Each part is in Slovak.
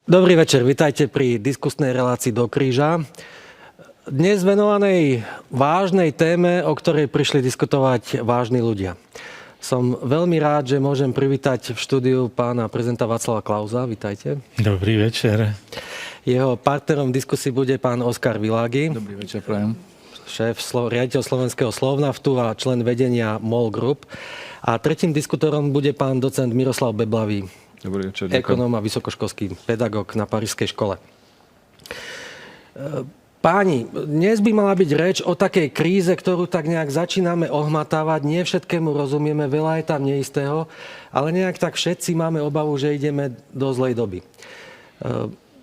Dobrý večer, vitajte pri diskusnej relácii Do kríža. Dnes venovanej vážnej téme, o ktorej prišli diskutovať vážni ľudia. Som veľmi rád, že môžem privítať v štúdiu pána prezidenta Václava Klausa. Vitajte. Dobrý večer. Jeho partnerom v diskusii bude pán Oskar Világi. Dobrý večer, prajem. Riaditeľ Slovenského Slovnaftu a člen vedenia MOL Group. A tretím diskutorom bude pán docent Miroslav Beblavý. Dobrý večer. Ekonóm a vysokoškolský pedagóg na Parížskej škole. Páni, dnes by mala byť reč o takej kríze, ktorú tak nejak začíname ohmatávať. Nie všetkému rozumieme, veľa je tam neistého, ale nejak tak všetci máme obavu, že ideme do zlej doby.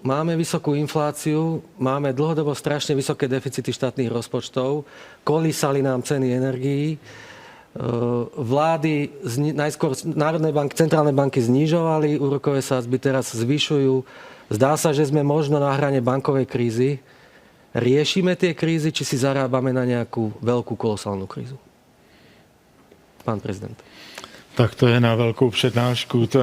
Máme vysokú infláciu, máme dlhodobo strašne vysoké deficity štátnych rozpočtov, kolísali nám ceny energií, vlády, najskôr Národné banky, centrálne banky znižovali úrokové sadzby, teraz zvyšujú. Zdá sa, že sme možno na hrane bankovej krízy. Riešime tie krízy, či si zarábame na nejakú veľkú kolosálnu krízu? Pán prezident. Tak to je na velkou přednášku, to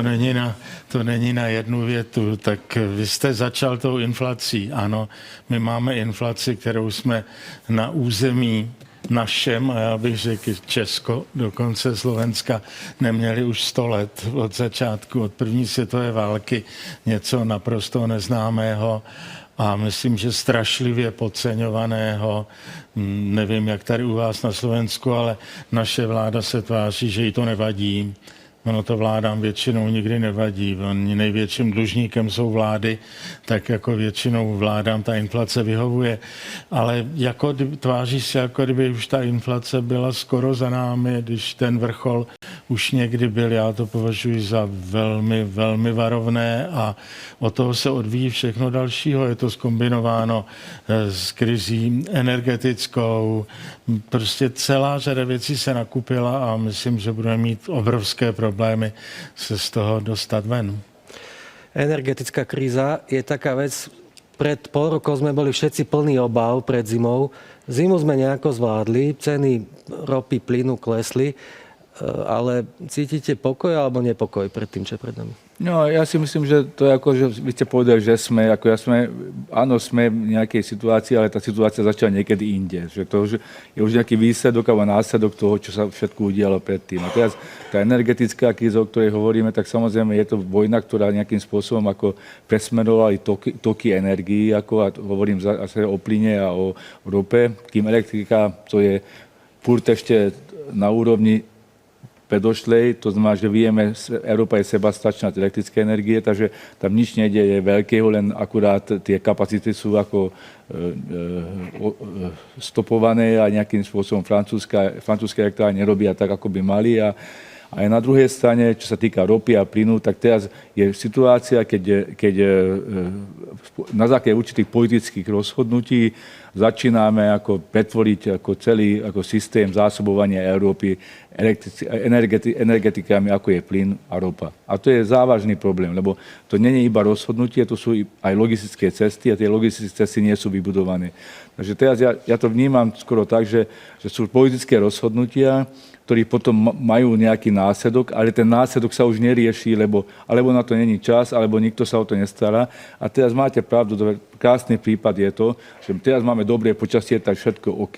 není na jednu větu. Tak vy jste začal tou inflací. Ano, my máme inflaci, kterou jsme na území našem, a já bych řekl Česko, dokonce Slovenska, neměli už 100 let od začátku, od první světové války, něco naprosto neznámého a myslím, že strašlivě podceňovaného. Nevím, jak tady u vás na Slovensku, ale naše vláda se tváří, že jí to nevadí. Ono to vládám většinou nikdy nevadí. Největším dlužníkem jsou vlády, tak jako většinou vládám ta inflace vyhovuje. Ale jako tváří se, jako kdyby už ta inflace byla skoro za námi, když ten vrchol už někdy byl. Já to považuji za velmi, velmi varovné a od toho se odvíjí všechno dalšího. Je to zkombinováno s krizí energetickou. Prostě celá řada věcí se nakupila a myslím, že budeme mít obrovské problémy se z toho dostat ven. Energetická kríza je taká vec, pred pol rokom sme boli všetci plní obáv pred zimou. Zimu sme nejako zvládli, ceny ropy, plynu klesli, ale cítite pokoj alebo nepokoj pred tým, čo je pred nami? No, ja si myslím, že to je ako, že vy ste povedali, že sme v nejakej situácii, ale tá situácia začala niekedy inde. Že to je už nejaký výsledok alebo následok toho, čo sa všetko udialo predtým. A teraz tá energetická kríza, o ktorej hovoríme, tak samozrejme je to vojna, ktorá nejakým spôsobom ako presmerovali toky energií, ako a hovorím zase o plyne a o rope, kým elektrika to je furt ešte na úrovni predošlej, to znamená, že vieme, Európa je sebastačná z elektrické energie, takže tam nič nejde veľkého, len akurát tie kapacity sú ako stopované a nejakým spôsobom francúzske elektrárne nerobia tak, ako by mali. A aj na druhej strane, čo sa týka ropy a plynu, tak teraz je situácia, keď na základe určitých politických rozhodnutí začíname ako pretvoriť ako celý ako systém zásobovania Európy energetikami, ako je plyn a ropa. A to je závažný problém, lebo to nie je iba rozhodnutie, to sú aj logistické cesty a tie logistické cesty nie sú vybudované. Takže teraz ja to vnímam skoro tak, že sú politické rozhodnutia, ktorí potom majú nejaký následok, ale ten následok sa už nerieši, alebo na to není čas, alebo nikto sa o to nestará. A teraz máte pravdu, krásny prípad je to, že teraz máme dobré počasie, tak všetko OK.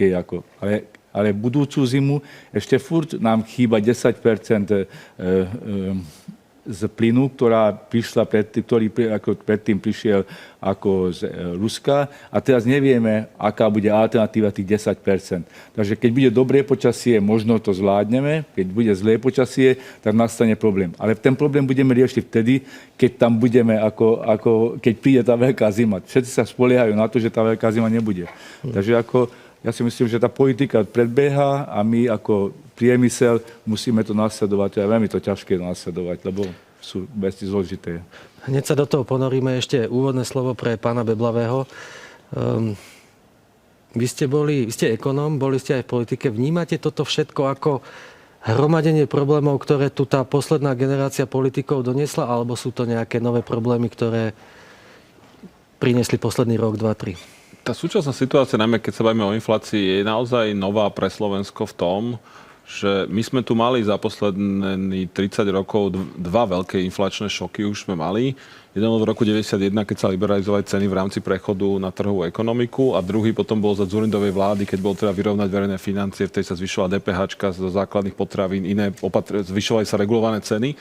Ale budúcu zimu ešte furt nám chýba 10% z plynu, ktorý predtým prišiel ako z Ruska a teraz nevieme, aká bude alternatíva tých 10%. Takže keď bude dobré počasie, možno to zvládneme, keď bude zlé počasie, tak nastane problém. Ale ten problém budeme riešiť vtedy, keď tam budeme, keď príde tá veľká zima. Všetci sa spoliehajú na to, že tá veľká zima nebude. Takže ja si myslím, že tá politika predbieha a my ako priemysel musíme to nasledovať. A je veľmi to ťažké nasledovať, lebo sú veci zložité. Hneď sa do toho ponoríme. Ešte úvodné slovo pre pána Beblavého. Vy ste ekonóm, boli ste aj v politike. Vnímate toto všetko ako hromadenie problémov, ktoré tu tá posledná generácia politikov doniesla, alebo sú to nejaké nové problémy, ktoré priniesli posledný rok, 2, 3? Tá súčasná situácia, najmä keď sa bavíme o inflácii, je naozaj nová pre Slovensko v tom, že my sme tu mali za posledných 30 rokov dva veľké inflačné šoky už sme mali. Jeden bol v roku 91, keď sa liberalizovali ceny v rámci prechodu na trhovú ekonomiku a druhý potom bol za Dzurindovej vlády, keď bol teda vyrovnať verejné financie, vtedy sa zvyšovala DPH zo základných potravín, zvyšovali sa regulované ceny.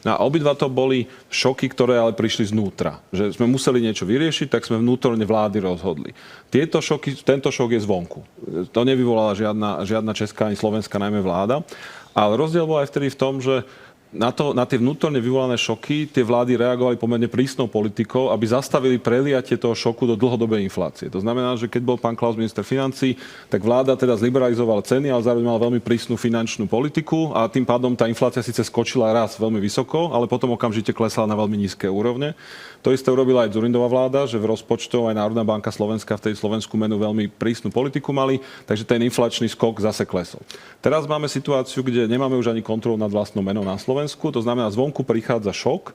A obidva to boli šoky, ktoré ale prišli znútra. Že sme museli niečo vyriešiť, tak sme vnútorne vlády rozhodli. Tento šok je zvonku. To nevyvolala žiadna česká ani slovenská najmä vláda. Ale rozdiel bol aj vtedy v tom, že na tie vnútorne vyvolané šoky tie vlády reagovali pomerne prísnou politikou, aby zastavili preliatie toho šoku do dlhodobej inflácie. To znamená, že keď bol pán Klaus minister financií, tak vláda teda zliberalizovala ceny, ale zároveň mala veľmi prísnu finančnú politiku a tým pádom tá inflácia síce skočila raz veľmi vysoko, ale potom okamžite klesala na veľmi nízke úrovne. To isté urobila aj Dzurindová vláda, že v rozpočtov aj Národná banka Slovenska v tej slovenskú menu veľmi prísnu politiku mali, takže ten inflačný skok zase klesol. Teraz máme situáciu, kde nemáme už ani kontrolu nad vlastnou menou na Slovensku, to znamená, zvonku prichádza šok.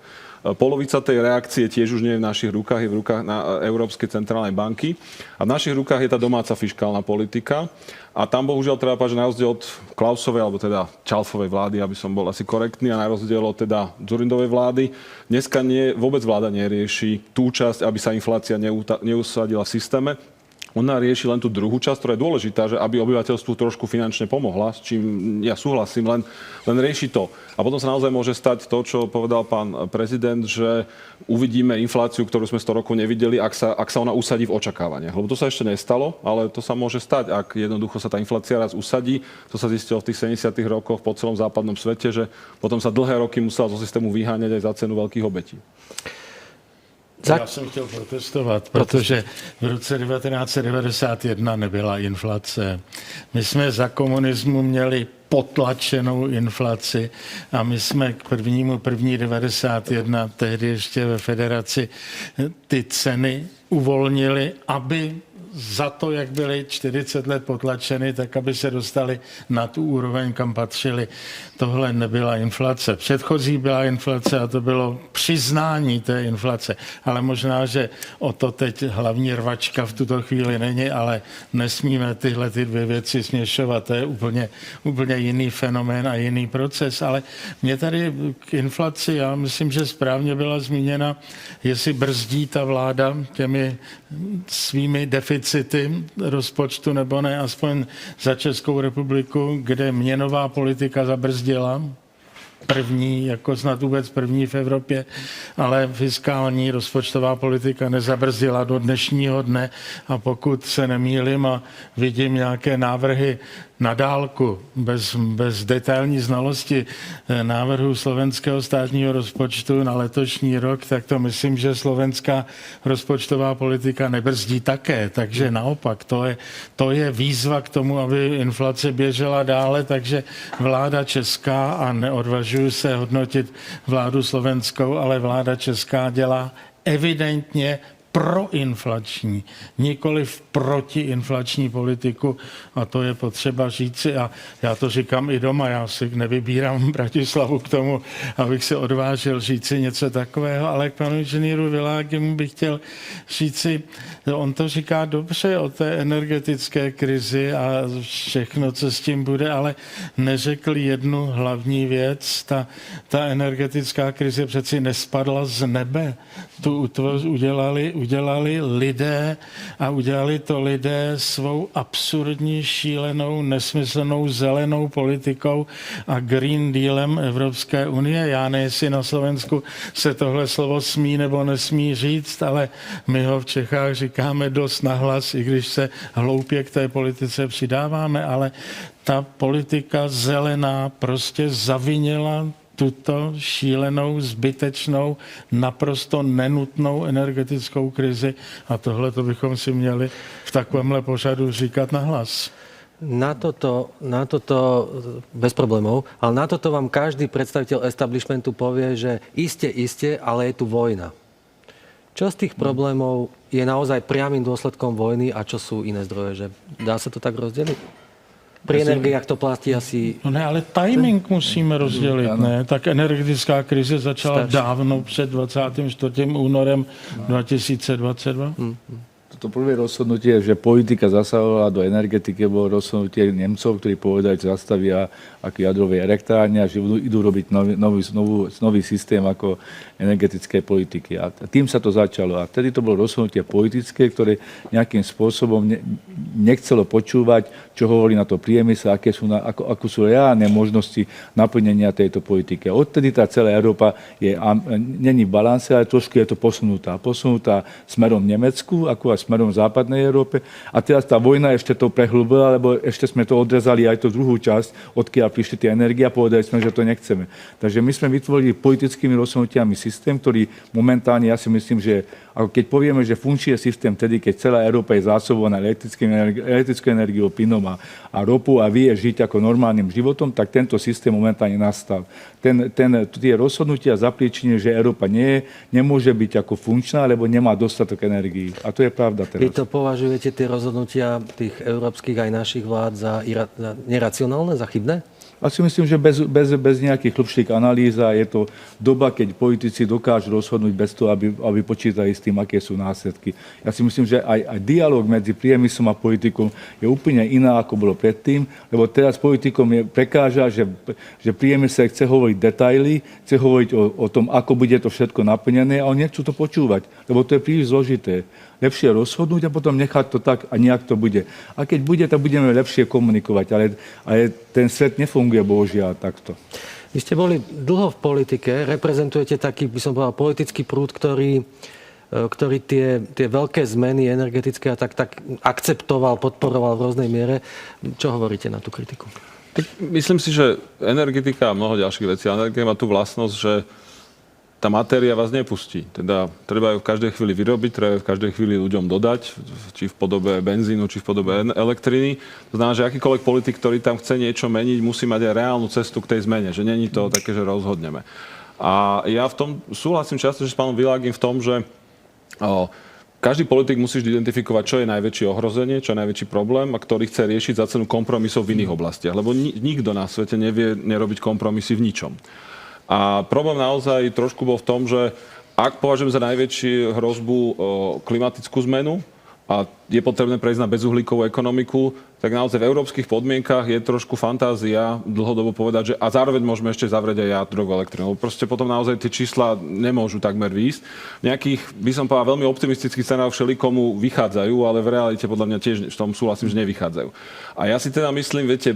Polovica tej reakcie tiež už nie je v našich rukách, je v rukách Európskej centrálnej banky. A v našich rukách je tá domáca fiškálna politika. A tam bohužiaľ treba povedať, že na rozdiel od Klausovej, alebo teda Čalfovej vlády, aby som bol asi korektný, a na rozdiel od teda Dzurindovej vlády, dneska vôbec vláda nerieši tú časť, aby sa inflácia neusadila v systéme. Ona rieši len tú druhú časť, ktorá je dôležitá, že aby obyvateľstvu trošku finančne pomohla, s čím ja súhlasím, len rieši to. A potom sa naozaj môže stať to, čo povedal pán prezident, že uvidíme infláciu, ktorú sme 100 rokov nevideli, ak sa ona usadí v očakávaniach. Lebo to sa ešte nestalo, ale to sa môže stať, ak jednoducho sa tá inflácia raz usadí. To sa zistilo v tých 70. rokoch po celom západnom svete, že potom sa dlhé roky musela zo systému vyháňať aj za cenu veľkých obetí. Já jsem chtěl protestovat, protože v roce 1991 nebyla inflace. My jsme za komunismu měli potlačenou inflaci a my jsme k 1.1.91, tehdy ještě ve federaci, ty ceny uvolnili, aby za to, jak byly 40 let potlačeny, tak aby se dostali na tu úroveň, kam patřili. Tohle nebyla inflace. Předchozí byla inflace a to bylo přiznání té inflace. Ale možná, že o to teď hlavní rvačka v tuto chvíli není, ale nesmíme tyhle dvě věci směšovat. To je úplně jiný fenomén a jiný proces. Ale mě tady k inflaci, já myslím, že správně byla zmíněna, jestli brzdí ta vláda těmi svými deficity rozpočtu nebo ne, aspoň za Českou republiku, kde měnová politika zabrzdila. První, jako snad vůbec první v Evropě, ale fiskální rozpočtová politika nezabrzdila do dnešního dne a pokud se nemýlím a vidím nějaké návrhy na dálku, bez detailní znalosti návrhu slovenského státního rozpočtu na letošní rok, tak to myslím, že slovenská rozpočtová politika nebrzdí také. Takže naopak, to je výzva k tomu, aby inflace běžela dále, takže vláda česká, a neodvažuji se hodnotit vládu slovenskou, ale vláda česká dělá evidentně proinflační, nikoliv protiinflační politiku a to je potřeba říci a já to říkám i doma, já si nevybírám Bratislavu k tomu, abych se odvážil říci něco takového, ale k panu inženýru Világimu bych chtěl říci, on to říká dobře o té energetické krizi a všechno, co s tím bude, ale neřekl jednu hlavní věc, ta energetická krize přeci nespadla z nebe, tu udělali lidé a udělali to lidé svou absurdní, šílenou, nesmyslnou zelenou politikou a Green Dealem Evropské unie. Já nevím, jestli na Slovensku se tohle slovo smí nebo nesmí říct, ale my ho v Čechách říkáme dost nahlas, i když se hloupě k té politice přidáváme, ale ta politika zelená prostě zavinila tuto šílenou, zbytečnou, naprosto nenutnou energetickou krizi a tohle to bychom si měli v takovémhle pořadu říkat nahlas. Na toto bez problémov, ale na toto vám každý predstaviteľ establishmentu povie, že iste, ale je tu vojna. Čo z tých problémov je naozaj priamym dôsledkom vojny a čo sú iné zdroje? Že dá sa to tak rozdeliť? Pri energiách to platí asi... No ne, ale timing musíme rozdělit, ne? Tak energetická krize začala dávno před 24. únorem 2022. To prvé rozhodnutie, že politika zasahovala do energetiky, bolo rozhodnutie Nemcov, ktorí povedali, že zastavia ako jadrové elektrárne a že idú robiť nový systém ako energetické politiky. A tým sa to začalo. A vtedy to bolo rozhodnutie politické, ktoré nejakým spôsobom nechcelo počúvať, čo hovorí na to priemysel, ako sú reálne možnosti naplnenia tejto politiky. A odtedy tá celá Európa není v balanse, ale trošku je to posunutá. Posunutá smerom Nemecku, ako aj smerom v západnej Európe. A teraz tá vojna ešte to prehlbila, lebo ešte sme to odrezali aj tú druhú časť, odkiaľ prišli tie energie a povedali sme, že to nechceme. Takže my sme vytvorili politickými rozhodnutiami systém, ktorý momentálne, ja si myslím, že ako keď povieme, že funkčný je systém vtedy, keď celá Európa je zásobovaná elektrickou energiou, plynom a ropu a vie žiť ako normálnym životom, tak tento systém momentálne nastal. Tie rozhodnutia zapríčinili, že Európa nemôže byť ako funkčná, lebo nemá dostatok energií. A to je pravda teraz. Vy to považujete tie rozhodnutia tých európskych aj našich vlád za neracionálne, za chybné? Ja si myslím, že bez nejakých hlbších analýz je to doba, keď politici dokážu rozhodnúť bez toho, aby počítali s tým, aké sú následky. Ja si myslím, že aj dialóg medzi priemyslom a politikom je úplne iná, ako bolo predtým, lebo teraz politikom prekáža, že priemysel chce hovoriť detaily, chce hovoriť o tom, ako bude to všetko naplnené a oni nechcú to počúvať, lebo to je príliš zložité. Lepšie rozhodnúť a potom nechať to tak a nejak to bude. A keď bude, tak budeme lepšie komunikovať, ale ten svet nefunguje bohužiaľ takto. Vy ste boli dlho v politike, reprezentujete taký, by som povedal, politický prúd, ktorý tie veľké zmeny energetické a tak akceptoval, podporoval v rôznej miere. Čo hovoríte na tú kritiku? Tak myslím si, že energetika a mnoho ďalších vecí. Energetika má tú vlastnosť, že tá matéria vás nepustí. Teda treba ju v každej chvíli vyrobiť, treba ju v každej chvíli ľuďom dodať, či v podobe benzínu, či v podobe elektriny. To znamená, že akýkoľvek politik, ktorý tam chce niečo meniť, musí mať aj reálnu cestu k tej zmene. Že není to také, že rozhodneme. A ja v tom súhlasím často, že s pánom Világim v tom, že každý politik musí identifikovať, čo je najväčšie ohrozenie, čo je najväčší problém a ktorý chce riešiť za cenu kompromisov v iných oblastiach. Lebo nikto na svete nevie nerobiť kompromisy v ničom. A problém naozaj trošku bol v tom, že ak považujem za najväčšiu hrozbu klimatickú zmenu a je potrebné prejsť na bezuhlíkovú ekonomiku, tak naozaj v európskych podmienkach je trošku fantázia dlhodobo povedať, že a zároveň môžeme ešte zavrieť aj jadrovú elektrínu. Proste potom naozaj tie čísla nemôžu takmer výjsť. Nejakých, by som povedal, veľmi optimistických scenárov všelikomu vychádzajú, ale v realite podľa mňa tiež v tom súhlasím, že nevychádzajú. A ja si teda myslím, viete,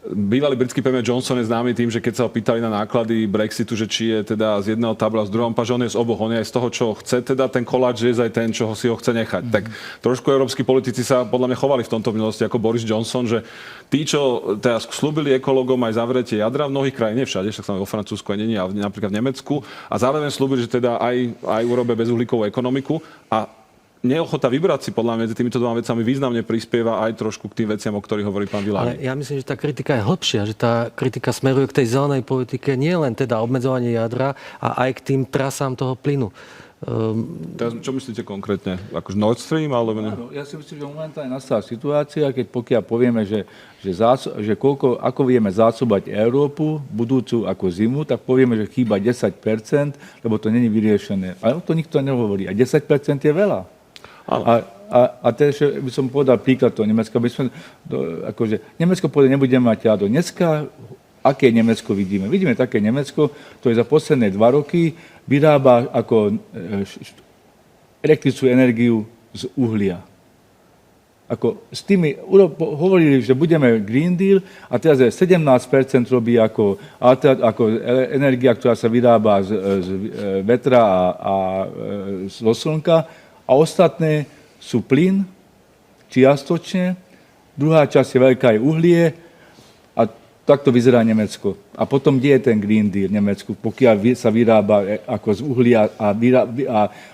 bývalý britský premiér Johnson je známy tým, že keď sa ho pýtali na náklady Brexitu, že či je teda z jedného tabla, z druhého, že on je z oboch, on je aj z toho, čo chce, teda ten koláč je aj ten, čo si ho chce nechať. Tak trošku európski politici sa podľa mňa chovali v tomto minulosti ako Boris Johnson, že tí, čo teraz slúbili ekológom aj zavretie jadra v mnohých krajinách, nevšade, však sa vo Francúzsku aj nie, ale napríklad v Nemecku, a zároveň slúbili, že teda aj urobia bezuhlíkovú ekonomiku a neochota vybrať si podľa mňa medzi týmito dvoma vecami významne prispieva aj trošku k tým veciam, o ktorých hovorí pán Világi. Ale ja myslím, že tá kritika je hlbšia, že tá kritika smeruje k tej zelenej politike nie len teda obmedzovanie jadra a aj k tým trasám toho plynu. Teraz, čo myslíte konkrétne? Akože Nord Stream? Alebo... Áno, ja si myslím, že momentálne nastala situácia, pokiaľ povieme, že ako vieme zásobať Európu budúcu ako zimu, tak povieme, že chýba 10%, lebo to není vyriešené. Ale to nikto nehovorí. A 10% je veľa. A teraz by som povedal príklad toho Nemecka. Nemecko povedal, nebudeme mať jadro. Dneska, aké Nemecko vidíme? Vidíme také Nemecko, ktoré za posledné 2 roky vyrába ako elektrickú energiu z uhlia. S tými hovorili, že budeme Green Deal a teraz je 17% robí ako energia, ktorá sa vyrába z vetra a zo slnka. A ostatné sú plyn, čiastočne, druhá časť je veľká je uhlie a takto vyzerá Nemecko. A potom, kde je ten Green Deal v Nemecku, pokiaľ sa vyrába ako z uhlia a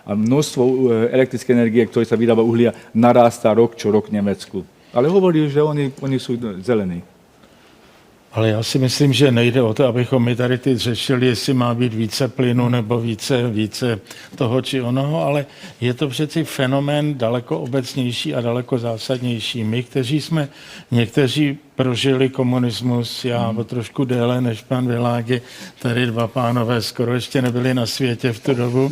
množstvo elektrickej energie, ktoré sa vyrába uhlia, narastá rok čo rok v Nemecku. Ale hovorí, že oni sú zelení. Ale já si myslím, že nejde o to, abychom my tady teď řešili, jestli má být více plynu nebo více toho či onoho, ale je to přeci fenomén daleko obecnější a daleko zásadnější. My, kteří jsme někteří prožili komunismus, já o trošku déle než pan Világi, tady dva pánové skoro ještě nebyli na světě v tu dobu,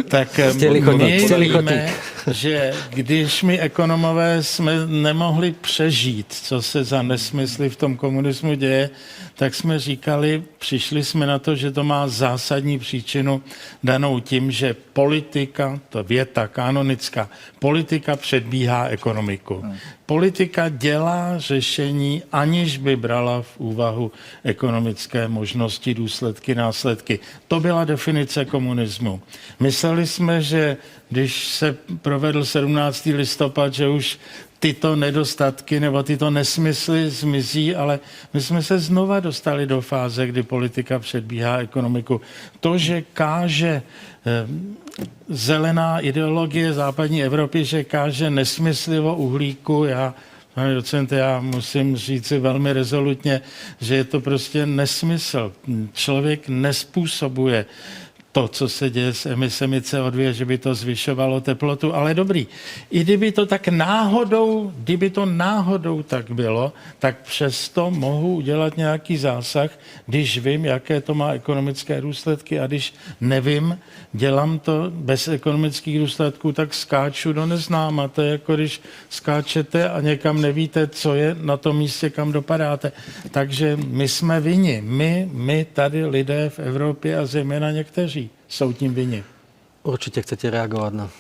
tak my víme, že když my ekonomové jsme nemohli přežít, co se za nesmysly v tom komunismu děje, tak jsme říkali, přišli jsme na to, že to má zásadní příčinu danou tím, že politika, to věta kanonická, politika předbíhá ekonomiku. Politika dělá řešení, aniž by brala v úvahu ekonomické možnosti, důsledky, následky. To byla definice komunismu. Mysleli jsme, že když se provedl 17. listopad, že už tyto nedostatky nebo tyto nesmysly zmizí, ale my jsme se znova dostali do fáze, kdy politika předbíhá ekonomiku. To, že káže zelená ideologie západní Evropy, že káže nesmysly o uhlíku, pane docente, já musím říci velmi rezolutně, že je to prostě nesmysl. Člověk nespůsobuje to, co se děje s emisemi CO2, že by to zvyšovalo teplotu, ale dobrý. I kdyby to náhodou tak bylo, tak přesto mohu udělat nějaký zásah, když vím, jaké to má ekonomické důsledky, a když nevím, dělám to bez ekonomických důsledků, tak skáču do neznáma. To je jako když skáčete a někam nevíte, co je na tom místě, kam dopadáte. Takže my jsme vinni. My tady lidé v Evropě a zejména někteří jsou tím vinni. Určite chcete reagovať na...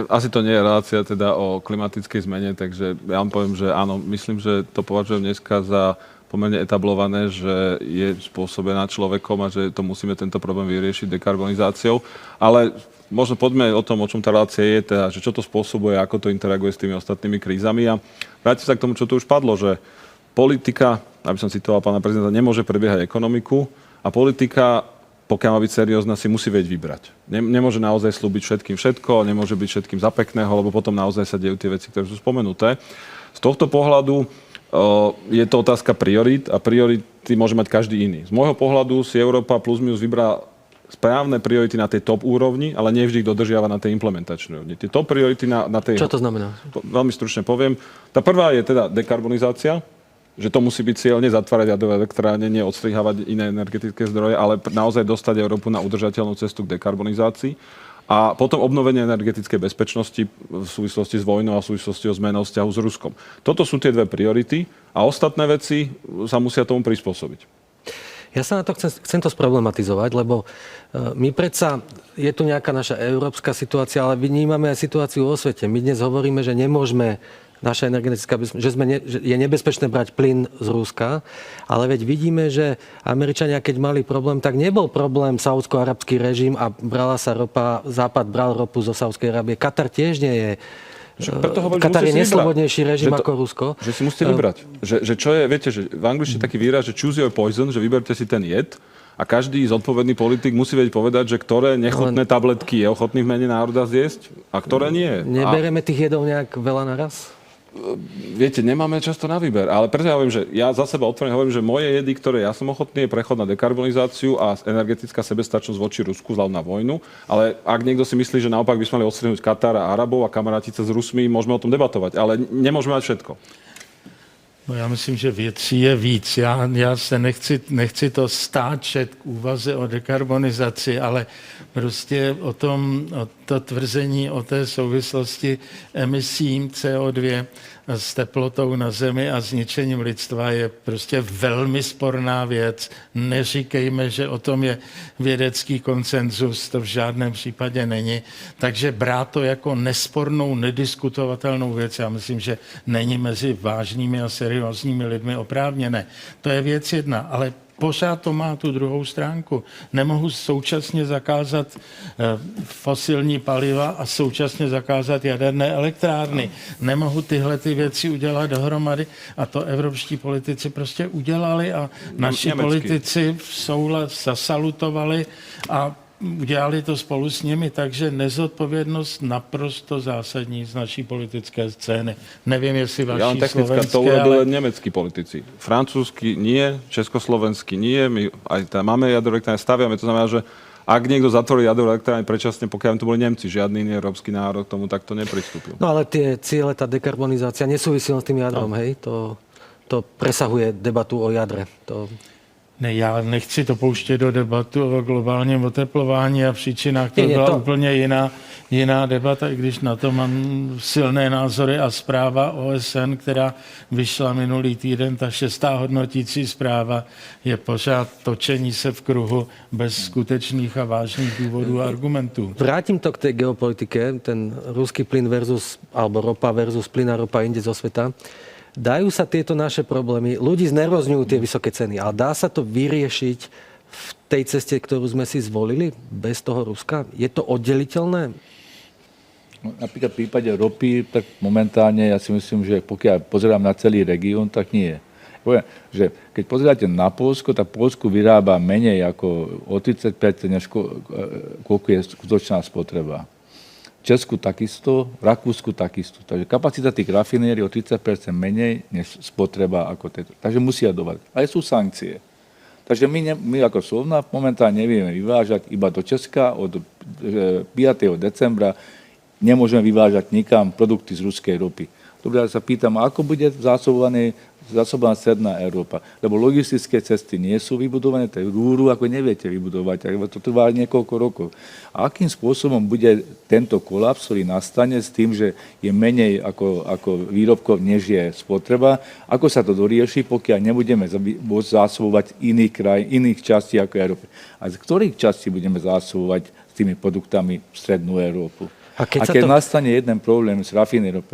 Asi to nie je relácia teda o klimatickej zmene, takže ja vám poviem, že áno, myslím, že to považujem dneska za pomerne etablované, že je spôsobená človekom a že to musíme tento problém vyriešiť dekarbonizáciou. Ale možno poďme o tom, o čom tá relácia je, teda, že čo to spôsobuje, ako to interaguje s tými ostatnými krízami. A vrátim sa k tomu, čo tu už padlo, že politika, aby som citoval pána prezidenta, nemôže prebiehať ekonomiku a politika, pokiaľ má byť seriózna, si musí vedieť vybrať. Nemôže naozaj slúbiť všetkým všetko, nemôže byť všetkým za pekného, lebo potom naozaj sa dejú tie veci, ktoré sú spomenuté. Z tohto pohľadu je to otázka priorít a priority môže mať každý iný. Z môjho pohľadu si Európa plus minus vybrá správne priority na tej top úrovni, ale nie vždy ich dodržiava na tej implementačnej úrovni. Tie top priority na tej... Čo to znamená? Veľmi stručne poviem. Tá prvá je teda dekarbonizácia, že to musí byť cieľ nezatvárať jadrové elektrárne, nie odstrihávať iné energetické zdroje, ale naozaj dostať Európu na udržateľnú cestu k dekarbonizácii. A potom obnovenie energetickej bezpečnosti v súvislosti s vojnou a v súvislosti o zmenou vzťahu s Ruskom. Toto sú tie dve priority a ostatné veci sa musia tomu prispôsobiť. Ja sa na to chcem to sproblematizovať, lebo my predsa, je tu nejaká naša európska situácia, ale vnímame aj situáciu vo svete. My dnes hovoríme, že nemôžeme naša energetická, že je nebezpečné brať plyn z Ruska, ale veď vidíme, že Američania, keď mali problém, tak nebol problém saúdsko-arabský režim a brala sa ropa, Západ bral ropu zo Saúdskej Arábie. Katar tiež nie je. Katar je neslobodnejší režim ako Rusko. Že si musíte vybrať. Že čo je, viete, že v angličtine taký výraz, že choose your poison, že vyberte si ten jed. A každý zodpovedný politik musí vedieť povedať, že ktoré nechutné tabletky je ochotný v mene národa zjesť a ktoré nie. Nebereme tých jedov nejak veľa naraz? Viete, nemáme často na výber, ale preto ja hovorím, že ja za seba otvorene hovorím, že moje jedy, ktoré ja som ochotný, je prechod na dekarbonizáciu a energetická sebestačnosť voči Rusku vzhľadom na vojnu, ale ak niekto si myslí, že naopak by sme mali odstrihnúť Katar a Arabov a kamarátiť sa s Rusmi, môžeme o tom debatovať, ale nemôžeme mať všetko. No já myslím, že věcí je víc. Já se nechci to stáčet k úvaze o dekarbonizaci, ale prostě o to tvrzení o té souvislosti emisí CO2 s teplotou na Zemi a zničením lidstva je prostě velmi sporná věc. Neříkejme, že o tom je vědecký konsenzus, to v žádném případě není. Takže brát to jako nespornou, nediskutovatelnou věc, já myslím, že není mezi vážnými a seriózními lidmi oprávněné. To je věc jedna, ale pořád to má tu druhou stránku. Nemohu současně zakázat fosilní paliva a současně zakázat jaderné elektrárny. Nemohu tyhle ty věci udělat dohromady a to evropští politici prostě udělali a naši politici v soulad zasalutovali a udělali to spolu s nimi, takže nezodpovědnost naprosto zásadní z naší politické scény. Nevím, jestli vaší slovenské, technická to urobili ale... nemeckí politici. Francúzsky nie, československý nie, my aj tam máme jadrové elektrárne, staviame, to znamená, že ak niekto zatvorí jadrové elektrárne predčasne, pokiaľ to boli Nemci, žiadny iný európsky národ k tomu takto nepristúpil. No ale tie ciele, tá dekarbonizácia nesúvisí len s tým jadrom, hej? to presahuje debatu o jadre. To... Ne, já nechci to pouštět do debatu o globálním oteplování a příčinách. To byla úplně jiná debata, i když na to mám silné názory a zpráva OSN, která vyšla minulý týden, ta 6. hodnotící zpráva, je pořád točení se v kruhu bez skutečných a vážných důvodů a argumentů. Vrátim to k tej geopolitike, ten ruský plyn versus, alebo ropa versus plyn a ropa inde zo sveta. Dajú sa tieto naše problémy, ľudí znervozňujú tie vysoké ceny, ale dá sa to vyriešiť v tej ceste, ktorú sme si zvolili, bez toho Ruska? Je to oddeliteľné? Napríklad v prípade ropy, tak momentálne ja si myslím, že pokiaľ pozerám na celý región, tak nie. Poviem, že keď pozeráte na Poľsko, tak Poľsko vyrába menej ako o 30%, než koľko je skutočná spotreba. V Česku takisto, v Rakúsku takisto. Takže kapacita tých rafinérií o 30% menej než spotreba ako tieto. Takže musia dovať. Ale sú sankcie. Takže my ako Slovna momentálne nevieme vyvážať iba do Česka od 5. decembra. Nemôžeme vyvážať nikam produkty z ruskej ropy. Dobre, ja sa pýtam, ako bude zásobovaná stredná Európa. Lebo logistické cesty nie sú vybudované, to je rúru, ako neviete vybudovať, to trvá niekoľko rokov. A akým spôsobom bude tento kolaps, ktorý nastane s tým, že je menej ako výrobkov, než je spotreba, ako sa to dorieši, pokiaľ nebudeme môcť zásobovať iných častí ako Európy. A z ktorých častí budeme zásobovať s tými produktami strednú Európu? A keď nastane jeden problém s rafinériou,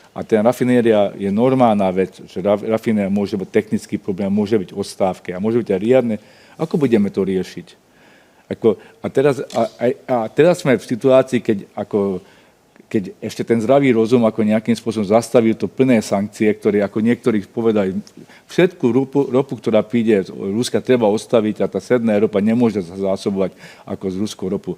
a ten rafinéria je normálna vec, že rafinéria môže byť technický problém, môže byť odstávke a môže byť aj riadne. Ako budeme to riešiť? A teraz sme v situácii, keď ešte ten zdravý rozum ako nejakým spôsobom zastavil to plné sankcie, ktoré ako niektorí povedali, všetku ropu, ktorá príde z Ruska, treba odstaviť a tá stredná Európa nemôže sa zásobovať ako z ruskou ropu.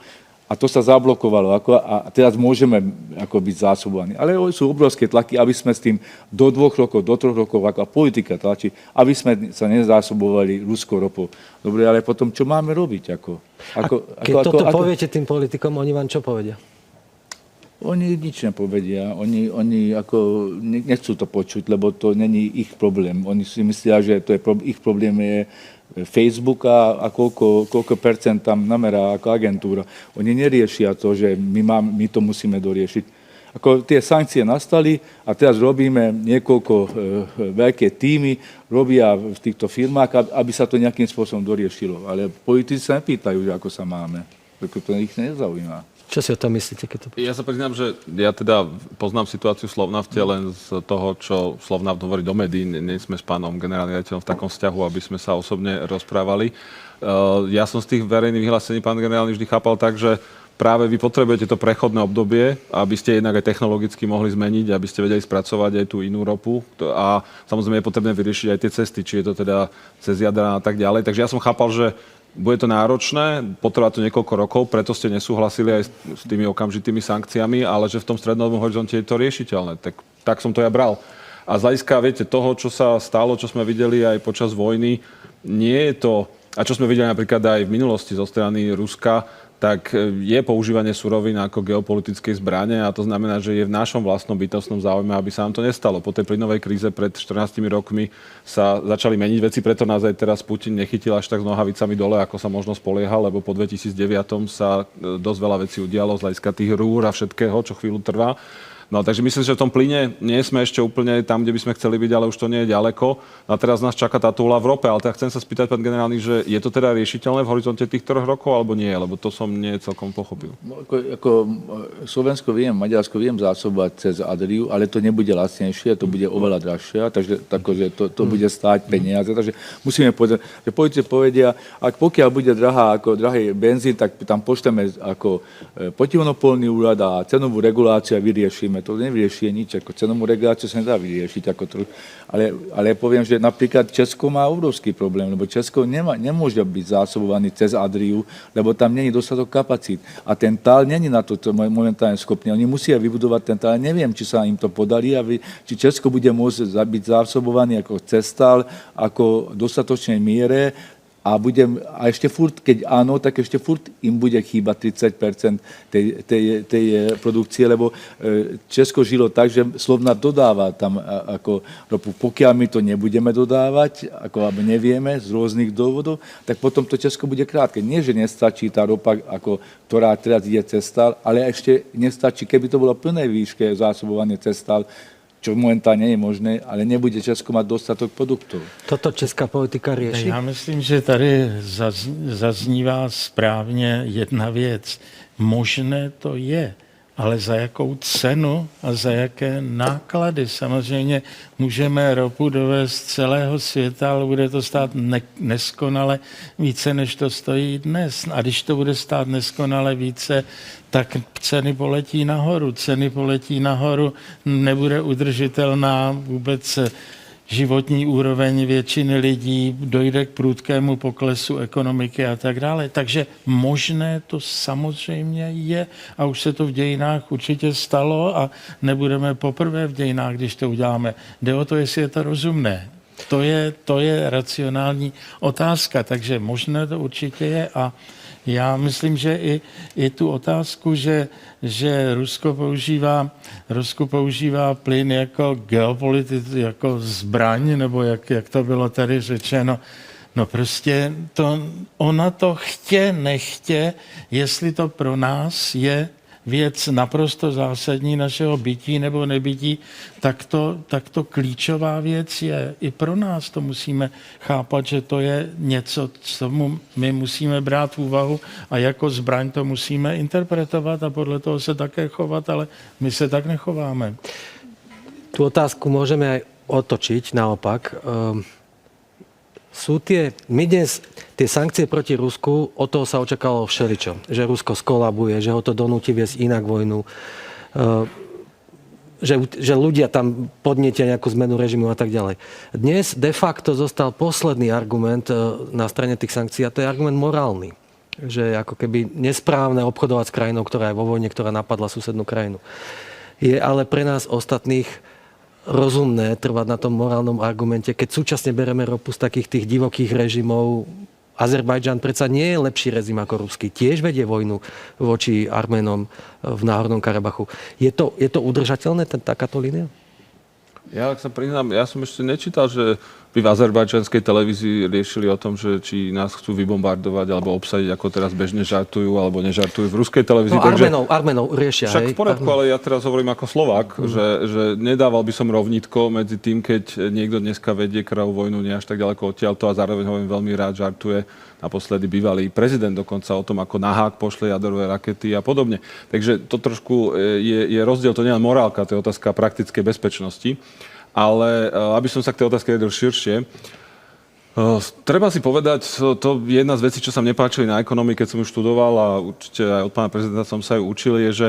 A to sa zablokovalo a teraz môžeme byť zásobovaní. Ale sú obrovské tlaky, aby sme s tým do 2 rokov, do 3 rokov, ako politika tlačí, aby sme sa nezásobovali ruskou ropou. Dobre, ale potom čo máme robiť? Keď toto poviete tým politikom, oni vám čo povedia? Oni nič nepovedia. Oni nechcú to počuť, lebo to není ich problém. Oni si myslia, že ich problém je Facebook a koľko percent tam namerá ako agentúra. Oni neriešia to, že my to musíme doriešiť. Tie sankcie nastali a teraz robíme niekoľko veľké týmy, robia v týchto firmách, aby sa to nejakým spôsobom doriešilo. Ale politici sa nepýtajú, že ako sa máme. To ich nezaujíma. Čo si o tom myslíte? Keď to... Ja sa priznám, že ja teda poznám situáciu Slovnafte len z toho, čo Slovnaft hovorí do médií. Nie sme s pánom generálnym riaditeľom v takom vzťahu, aby sme sa osobne rozprávali. Ja som z tých verejných vyhlásení, pán generálny, vždy chápal tak, že práve vy potrebujete to prechodné obdobie, aby ste jednak aj technologicky mohli zmeniť, aby ste vedeli spracovať aj tú inú ropu. A samozrejme je potrebné vyriešiť aj tie cesty, či je to teda cez jadra a tak ďalej. Takže ja som chápal, že bude to náročné, potrvá to niekoľko rokov, preto ste nesúhlasili aj s tými okamžitými sankciami, ale že v tom strednodobom horizonte je to riešiteľné. Tak som to ja bral. A z hľadiska, viete, toho, čo sa stalo, čo sme videli aj počas vojny, nie je to, a čo sme videli napríklad aj v minulosti zo strany Ruska, tak je používanie surovín ako geopolitickej zbrane a to znamená, že je v našom vlastnom bytostnom záujme, aby sa nám to nestalo. Po tej plynovej kríze pred 14 rokmi sa začali meniť veci, preto nás aj teraz Putin nechytil až tak s nohavicami dole, ako sa možno spoliehal, lebo po 2009 sa dosť veľa vecí udialo z hľadiska tých rúr a všetkého, čo chvíľu trvá. No, takže myslím, že v tom plyne nie sme ešte úplne tam, kde by sme chceli byť, ale už to nie je ďaleko. A teraz nás čaká tá túla v rope. Ale tak chcem sa spýtať, pán generálny, že je to teda riešiteľné v horizonte tých 3 rokov, alebo nie? Lebo to som nie celkom pochopil. Slovensko viem, Maďarsko viem zásobovať cez Adriu, ale to nebude lacnejšie, to bude oveľa drahšie, takže to bude stáť peniaze. Takže musíme povedať, že politici povedia, ak pokiaľ bude drahý benzín, tak tam pošleme ako protimonopolný úrad a cenovú reguláciu a vyriešime. To nevyrieši nič, ako cenovú reguláciu sa nedá vyriešiť. Ale poviem, že napríklad Česko má obrovský problém, lebo Česko nemôže byť zásobovaný cez Adriu, lebo tam není dostatok kapacít. A ten tál není na to momentálne schopný. Oni musia vybudovať ten tál. Neviem, či sa im to podarí, či Česko bude môcť byť zásobovaný ako cez tál, ako v dostatočnej miere, a ešte furt, keď áno, tak ešte furt im bude chýbať 30% tej produkcie, lebo Česko žilo tak, že Slovnaft dodáva tam ako ropu. Pokiaľ my to nebudeme dodávať, alebo nevieme z rôznych dôvodov, tak potom to Česko bude krátke. Nie, že nestačí tá ropa, ktorá teraz ide cez stál, ale ešte nestačí, keby to bolo plné výške zásobovanie cez stál, čo momentálne je možné, ale nebude Česko mať dostatok produktov. Toto česká politika rieši? Já myslím, že tady zaznívá správně jedna věc. Možné to je, ale za jakou cenu a za jaké náklady. Samozřejmě můžeme ropu dovést z celého světa, ale bude to stát neskonale více, než to stojí dnes. A když to bude stát neskonale více, tak ceny poletí nahoru. Ceny poletí nahoru, nebude udržitelná vůbec životní úroveň většiny lidí, dojde k prudkému poklesu ekonomiky a tak dále. Takže možné to samozřejmě je a už se to v dějinách určitě stalo a nebudeme poprvé v dějinách, když to uděláme. Jde o to, jestli je to rozumné. To je racionální otázka, takže možné to určitě je a já myslím, že i tu otázku, že Rusko používá plyn jako jako zbraň, nebo jak to bylo tady řečeno. No prostě ona to nechtě, jestli to pro nás je věc naprosto zásadní našeho bytí nebo nebytí, tak to klíčová věc je. I pro nás to musíme chápat, že to je něco, co my musíme brát v úvahu a jako zbraň to musíme interpretovat a podle toho se také chovat, ale my se tak nechováme. Tú otázku môžeme aj otočiť naopak. My dnes tie sankcie proti Rusku, od toho sa očakávalo všeličo. Že Rusko skolabuje, že ho to donúti viesť inak vojnu, že ľudia tam podnietia nejakú zmenu režimu a tak ďalej. Dnes de facto zostal posledný argument na strane tých sankcií a to je argument morálny. Že ako keby nesprávne obchodovať s krajinou, ktorá je vo vojne, ktorá napadla susednú krajinu. Je ale pre nás ostatných rozumné trvať na tom morálnom argumente, keď súčasne bereme ropu z takých tých divokých režimov. Azerbajdžan predsa nie je lepší režim ako ruský. Tiež vedie vojnu voči Arménom v Náhornom Karabachu. Je to udržateľné, takáto línia? Ja, ak sa priznám, ja som ešte nečítal, že by v azerbajdžanskej televízii riešili o tom, že či nás chcú vybombardovať alebo obsadiť, ako teraz bežne žartujú alebo nežartujú v ruskej televízii. No Arménov riešia. Však v poriadku, ale ja teraz hovorím ako Slovák, že nedával by som rovnítko medzi tým, keď niekto dneska vedie krvavú vojnu nie až tak ďaleko odtiaľto a zároveň hovorím veľmi rád žartuje. Naposledy bývalý prezident dokonca o tom, ako na hák pošle jadrové rakety a podobne. Takže to trošku je rozdiel, to nie je morálka, to je otázka praktickej bezpečnosti. Ale aby som sa k tej otázke vedel širšie, treba si povedať, to je jedna z vecí, čo sa mne páčili na ekonomike, keď som ju študoval a určite aj od pána prezidenta som sa ju učil, je, že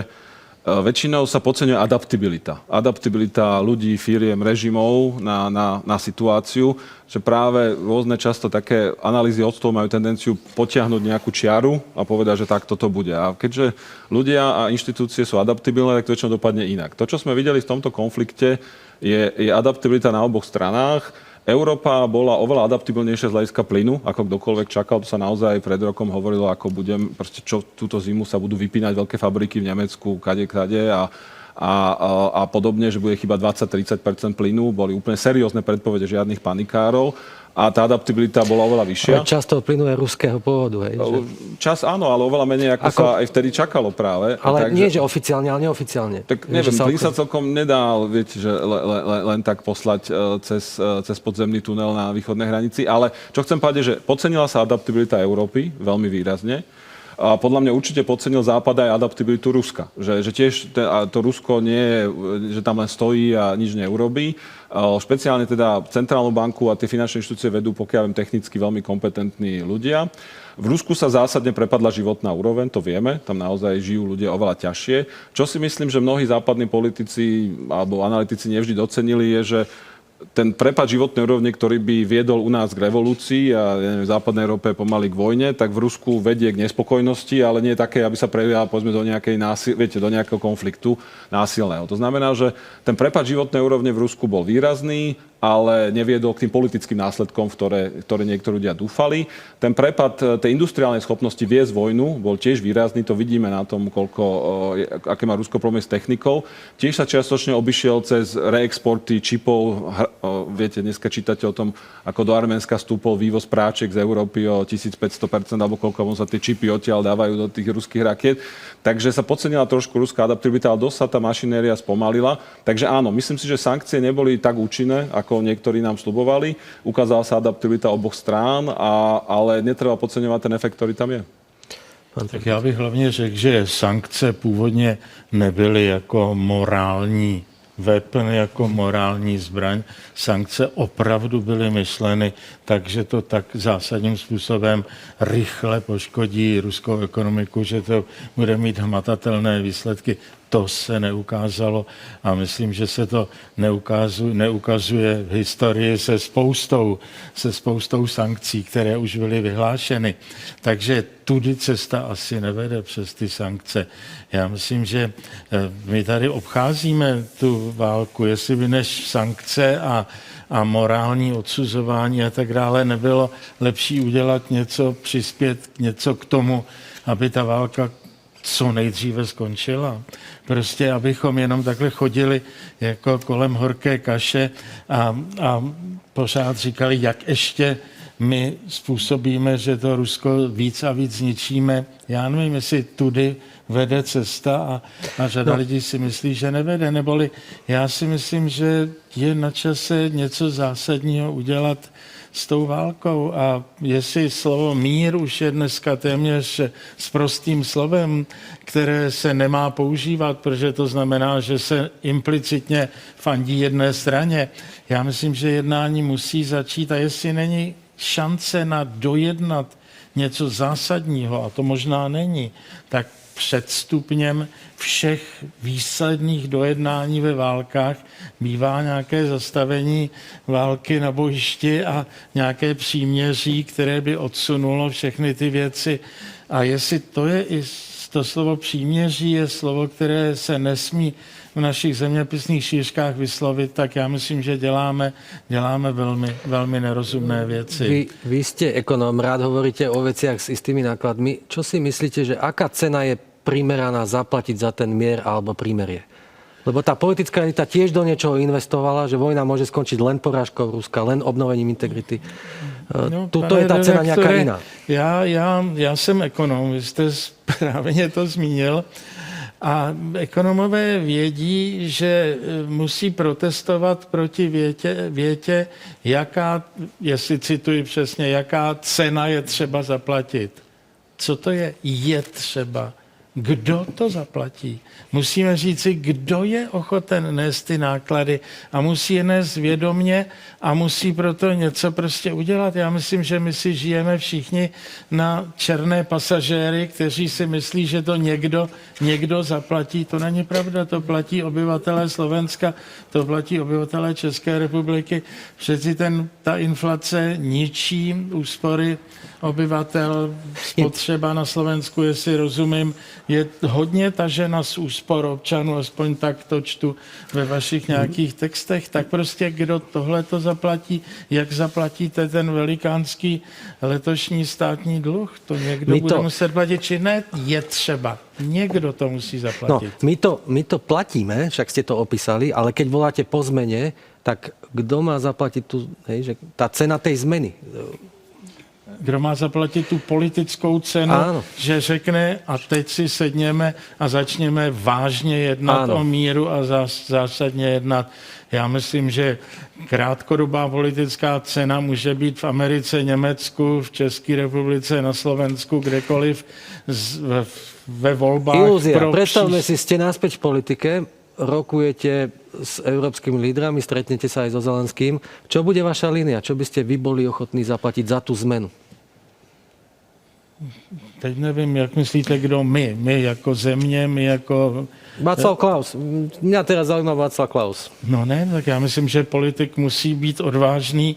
väčšinou sa podceňuje adaptabilita. Adaptabilita ľudí, firiem, režimov na situáciu, že práve rôzne často také analýzy od toho majú tendenciu potiahnuť nejakú čiaru a povedať, že tak toto bude. A keďže ľudia a inštitúcie sú adaptabilné, tak to väčšinou dopadne inak. To, čo sme videli v tomto konflikte, je adaptabilita na oboch stranách. Európa bola oveľa adaptibilnejšia z hľadiska plynu, ako kdokoľvek čakal. To sa naozaj pred rokom hovorilo, ako proste čo túto zimu sa budú vypínať veľké fabriky v Nemecku, kade a podobne, že bude chýbať 20-30% plynu. Boli úplne seriózne predpovede, žiadnych panikárov. A tá adaptabilita bola oveľa vyššia. Ale často plynu je ruského pôvodu. Hej, že... Čas áno, ale oveľa menej, ako sa aj vtedy čakalo práve. Ale takže... nie, že oficiálne, ale neoficiálne. Tak neviem, plyn sa celkom nedal, viete, že len tak poslať cez podzemný tunel na východnej hranici. Ale čo chcem povedať, že podcenila sa adaptabilita Európy veľmi výrazne. A podľa mňa určite podcenil Západ aj adaptabilitu Ruska. Že tiež to Rusko nie je, že tam len stojí a nič neurobí. Špeciálne teda centrálnu banku a tie finančné inštitúcie vedú, pokiaľ viem, technicky veľmi kompetentní ľudia. V Rusku sa zásadne prepadla životná úroveň, to vieme, tam naozaj žijú ľudia oveľa ťažšie. Čo si myslím, že mnohí západní politici alebo analytici nevždy docenili, je, že ten prepad životnej úrovne, ktorý by viedol u nás k revolúcii a v západnej Európe pomaly k vojne, tak v Rusku vedie k nespokojnosti, ale nie také, aby sa previala povedzme do nejakého konfliktu násilného. To znamená, že ten prepad životnej úrovne v Rusku bol výrazný, ale neviedol k tým politickým následkom, ktoré niektorí ľudia dúfali. Ten prepad tej industriálnej schopnosti viesť vojnu bol tiež výrazný, to vidíme na tom, aké má Rusko problémy s technikou. Tiež sa čiastočne obišiel cez reexporty čipov. Viete, dneska čítate o tom, ako do Arménska stúpol vývoz práček z Európy o 1500%, alebo koľko sa tie čipy odtiaľ dávajú do tých ruských rakiet. Takže sa podcenila trošku ruská adaptabilita, ale dosť sa tá mašinéria spomalila. Takže áno, myslím si, že sankcie neboli tak účinné, ako niektorí nám sľubovali. Ukázala sa adaptabilita oboch strán, ale netreba podceňovať ten efekt, ktorý tam je. Tak já bych hlavně řekl, že sankce původně nebyly jako morální weapon, jako morální zbraň. Sankce opravdu byly myšleny, takže to tak zásadním způsobem rychle poškodí ruskou ekonomiku, že to bude mít hmatatelné výsledky. To se neukázalo a myslím, že se to neukazuje v historii se spoustou sankcí, které už byly vyhlášeny. Takže tudy cesta asi nevede přes ty sankce. Já myslím, že my tady obcházíme tu válku, jestli by než sankce a morální odsuzování a tak dále nebylo lepší udělat něco, přispět něco k tomu, aby ta válka co nejdříve skončila. Prostě, abychom jenom takhle chodili jako kolem horké kaše a pořád říkali, jak ještě my způsobíme, že to Rusko víc a víc zničíme. Já nevím, jestli tudy vede cesta a řada lidí si myslí, že nevede. Neboli já si myslím, že je na čase něco zásadního udělat s tou válkou a jestli slovo mír už je dneska téměř s prostým slovem, které se nemá používat, protože to znamená, že se implicitně fandí jedné straně. Já myslím, že jednání musí začít a jestli není šance na dojednat něco zásadního, a to možná není, tak před stupněm všech výsledných dojednání ve válkách bývá nějaké zastavení války na bojišti a nějaké příměří, které by odsunulo všechny ty věci. A jestli to je i to slovo příměří, je slovo, které se nesmí v našich zeměpisných šířkách vyslovit, tak já myslím, že děláme velmi, velmi nerozumné věci. Vy ste ekonóm, rád hovoríte o veciach s istými nákladmi. Čo si myslíte, že aká cena je primeraná zaplatiť za ten mier alebo prímerie? Lebo tá politická elita tiež do niečoho investovala, že vojna môže skončiť len porážkou Ruska, len obnovením integrity. Tuto je tá cena nejaká iná. Já jsem ekonom, vy jste správně to zmínil. A ekonomové vědí, že musí protestovat proti větě, jaká, jestli cituji přesně, jaká cena je třeba zaplatit. Co to je třeba? Kdo to zaplatí? Musíme říci, kdo je ochoten nést ty náklady a musí je nést vědomě a musí proto něco prostě udělat. Já myslím, že my si žijeme všichni na černé pasažéry, kteří si myslí, že to někdo zaplatí. To není pravda, to platí obyvatelé Slovenska, to platí obyvatelé České republiky. Přeci ta inflace ničí úspory obyvatel, spotřeba na Slovensku, jestli rozumím, je hodně tažena z úspor občanů, aspoň tak to čtu ve vašich nějakých textech, tak prostě kdo tohle to zaplatí, jak zaplatíte ten velikánský letošní státní dluh, to někdo bude muset platit, či ne, je třeba. Někdo to musí zaplatit. No, my to platíme, však ste to opísali, ale keď voláte po zmene, tak kdo má zaplatiť tá cena tej zmeny? Kdo má zaplatit tu politickou cenu, ano. Že řekne a teď si sedněme a začněme vážně jednat o míru a zásadně jednat. Já myslím, že krátkodobá politická cena může být v Americe, Německu, v České republice, na Slovensku, kdekoliv ve volbách. Ilúzia. Predstavme si, ste naspäť v politike, rokujete s európskymi lídrami, stretnete sa aj so Zelenským. Čo bude vaša línia? Čo by ste vy boli ochotní zaplatiť za tú zmenu? teď nevím, jak myslíte, kdo my? My jako země, my jako... Václav Klaus. Mňa teraz zaujíma Václav Klaus. No ne, tak já myslím, že politik musí být odvážný,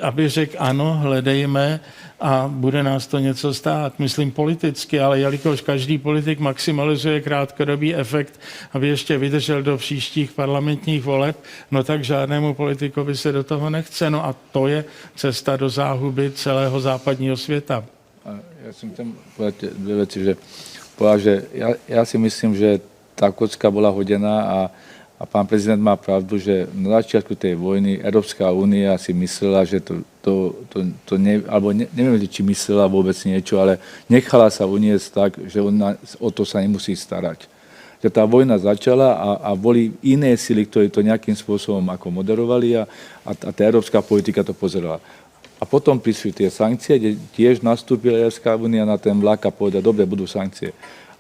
aby řekl ano, hledejme a bude nás to něco stát. Myslím politicky, ale jelikož každý politik maximalizuje krátkodobý efekt, aby ještě vydržel do příštích parlamentních voleb, no tak žádnému politikovi se do toho nechce. No a to je cesta do záhuby celého západního světa. Ja som tam povedať dve veci, že ja si myslím, že tá kocka bola hodená a pán prezident má pravdu, že na začiatku tej vojny Európska únia si myslela, že neviem, či myslela vôbec niečo, ale nechala sa uniesť tak, že ona o to sa nemusí starať. Že tá vojna začala a boli iné sily, ktoré to nejakým spôsobom ako moderovali a tá európska politika to pozerala. A potom prišli tie sankcie, kde tiež nastúpila Európska únia na ten vlak a povedala, dobre, budú sankcie.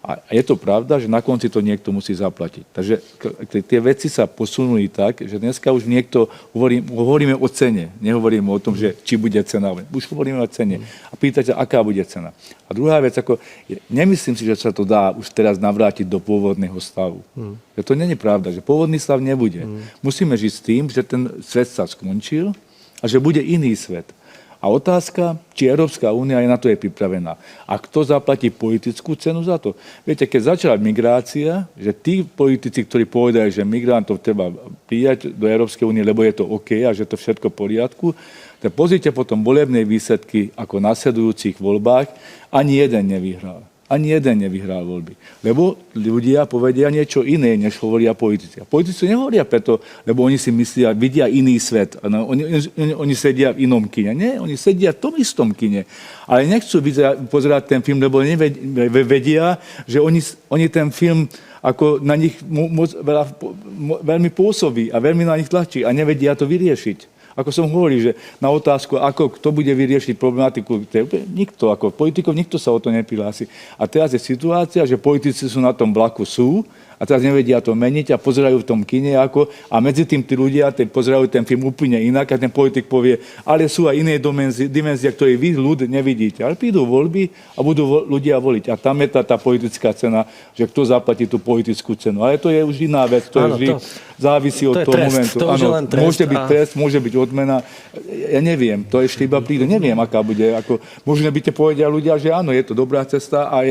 A je to pravda, že na konci to niekto musí zaplatiť. Takže tie veci sa posunuli tak, že dneska už niekto, hovoríme o cene, nehovoríme o tom, že či bude cena. Už hovoríme o cene. A pýtate, aká bude cena. A druhá vec, nemyslím si, že sa to dá už teraz navrátiť do pôvodného stavu. Že to nie je pravda, že pôvodný stav nebude. Musíme žiť s tým, že ten svet sa skončil a že bude iný svet. A otázka, či Európska únia je na to pripravená. A kto zaplatí politickú cenu za to? Viete, keď začala migrácia, že tí politici, ktorí povedali, že migrantov treba prijať do Európskej únie, lebo je to OK a že to všetko v poriadku, tak pozrite potom volebné výsledky ako v nasledujúcich voľbách, ani jeden nevyhral. Ani jeden nevyhral voľby. Lebo ľudia povedia niečo iné, než hovoria politici. A politici nehovoria preto, lebo oni si myslia, vidia iný svet. Oni sedia v inom kine. Nie, oni sedia v tom istom kine. Ale nechcú pozerať ten film, lebo vedia, že oni ten film ako na nich veľmi pôsobí a veľmi na nich tlačí a nevedia to vyriešiť. Ako som hovoril, že na otázku, kto bude vyriešiť problematiku, nikto, politikov, nikto sa o to neprihlási. A teraz je situácia, že politici sú na tom vlaku, a teraz nevedia to meniť a pozerajú v tom kine a medzi tým tí ľudia pozerajú ten film úplne inak a ten politik povie, ale sú aj iné dimenzie, ktoré vy ľud nevidíte. Ale prídu voľby a budú ľudia voliť. A tam je tá politická cena, že kto zaplatí tú politickú cenu. Ale to je už iná vec, to je vždy závisí od toho momentu. Áno, môže byť trest, môže byť odmena. Ja neviem, to ešte iba príde. Neviem, aká bude. Možno by te povedia ľudia, že áno, je to dobrá cesta a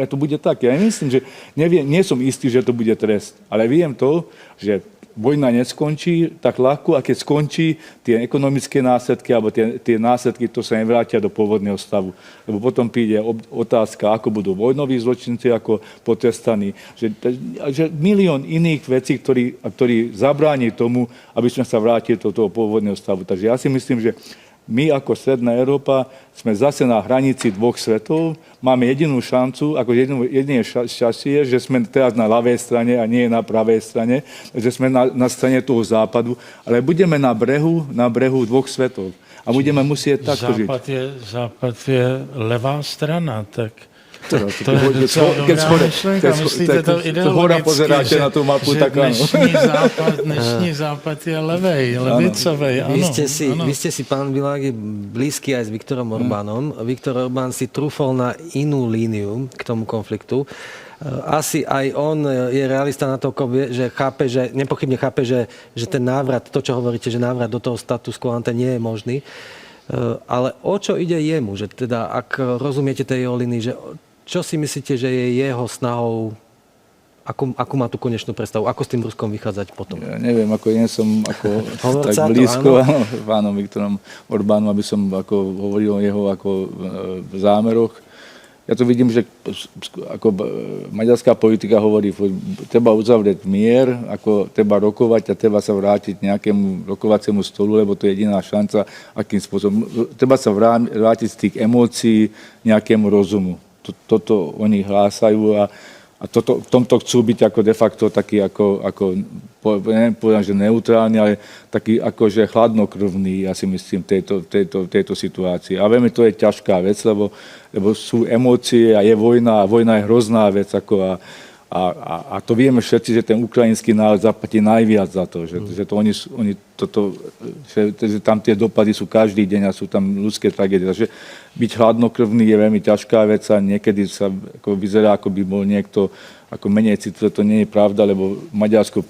to bude tak. Ja nemyslím, že nie som istý, že to bude trest. Ale viem to, že vojna neskončí tak ľahko a keď skončí, tie ekonomické následky alebo tie následky, to sa nevrátia do pôvodného stavu. Lebo potom príde otázka, ako budú vojnoví zločinci ako potrestaní. Že milión iných vecí, ktorí zabráni tomu, aby sme sa vrátili do toho pôvodného stavu. Takže ja si myslím, že my ako Stredná Európa sme zase na hranici dvoch svetov. Máme jedinú šancu, jediné šťastie, že sme teraz na ľavej strane a nie na pravej strane, že sme na strane toho západu, ale budeme na brehu dvoch svetov. A budeme musieť takto žiť. Západ je levá strana, tak... To je docela myšlenka. Myslíte to ideologicky, na tú mapu, že dnešní západ je levicovej. Vy ste si, pán Világi, blízky aj s Viktorom Orbánom. Viktor Orbán si trúfol na inú líniu k tomu konfliktu. Asi aj on je realista na to, že nepochybne chápe, že ten návrat, to, čo hovoríte, že návrat do toho status quo ante nie je možný. Ale o čo ide jemu? Že teda, ak rozumiete tej jeho línii, že čo si myslíte, že je jeho snahou, akú má tú konečnú predstavu? Ako s tým Ruskom vychádzať potom? Ja neviem, nie som tak blízko pánom Viktorom Orbánom, aby som hovoril o jeho zámeroch. Ja to vidím, že maďarská politika hovorí, treba uzavrieť mier, treba rokovať a treba sa vrátiť nejakému rokovaciemu stolu, lebo to je jediná šanca, akým spôsobom. Treba sa vrátiť z tých emócií nejakému rozumu. Toto oni hlásajú a v tomto chcú byť de facto taký neviem povedať, že neutrálny, ale taký akože chladnokrvný, ja si myslím, tejto situácii. A veľmi to je ťažká vec, lebo sú emócie a je vojna a vojna je hrozná vec. A to vieme všetci, že ten ukrajinský národ zaplatí najviac za to, že to oni že tam tie dopady sú každý deň a sú tam ľudské tragédie. Takže byť hladnokrvný je veľmi ťažká vec a niekedy sa ako vyzerá, ako by bol niekto ako menej citlivý. To nie je pravda, lebo Maďarsko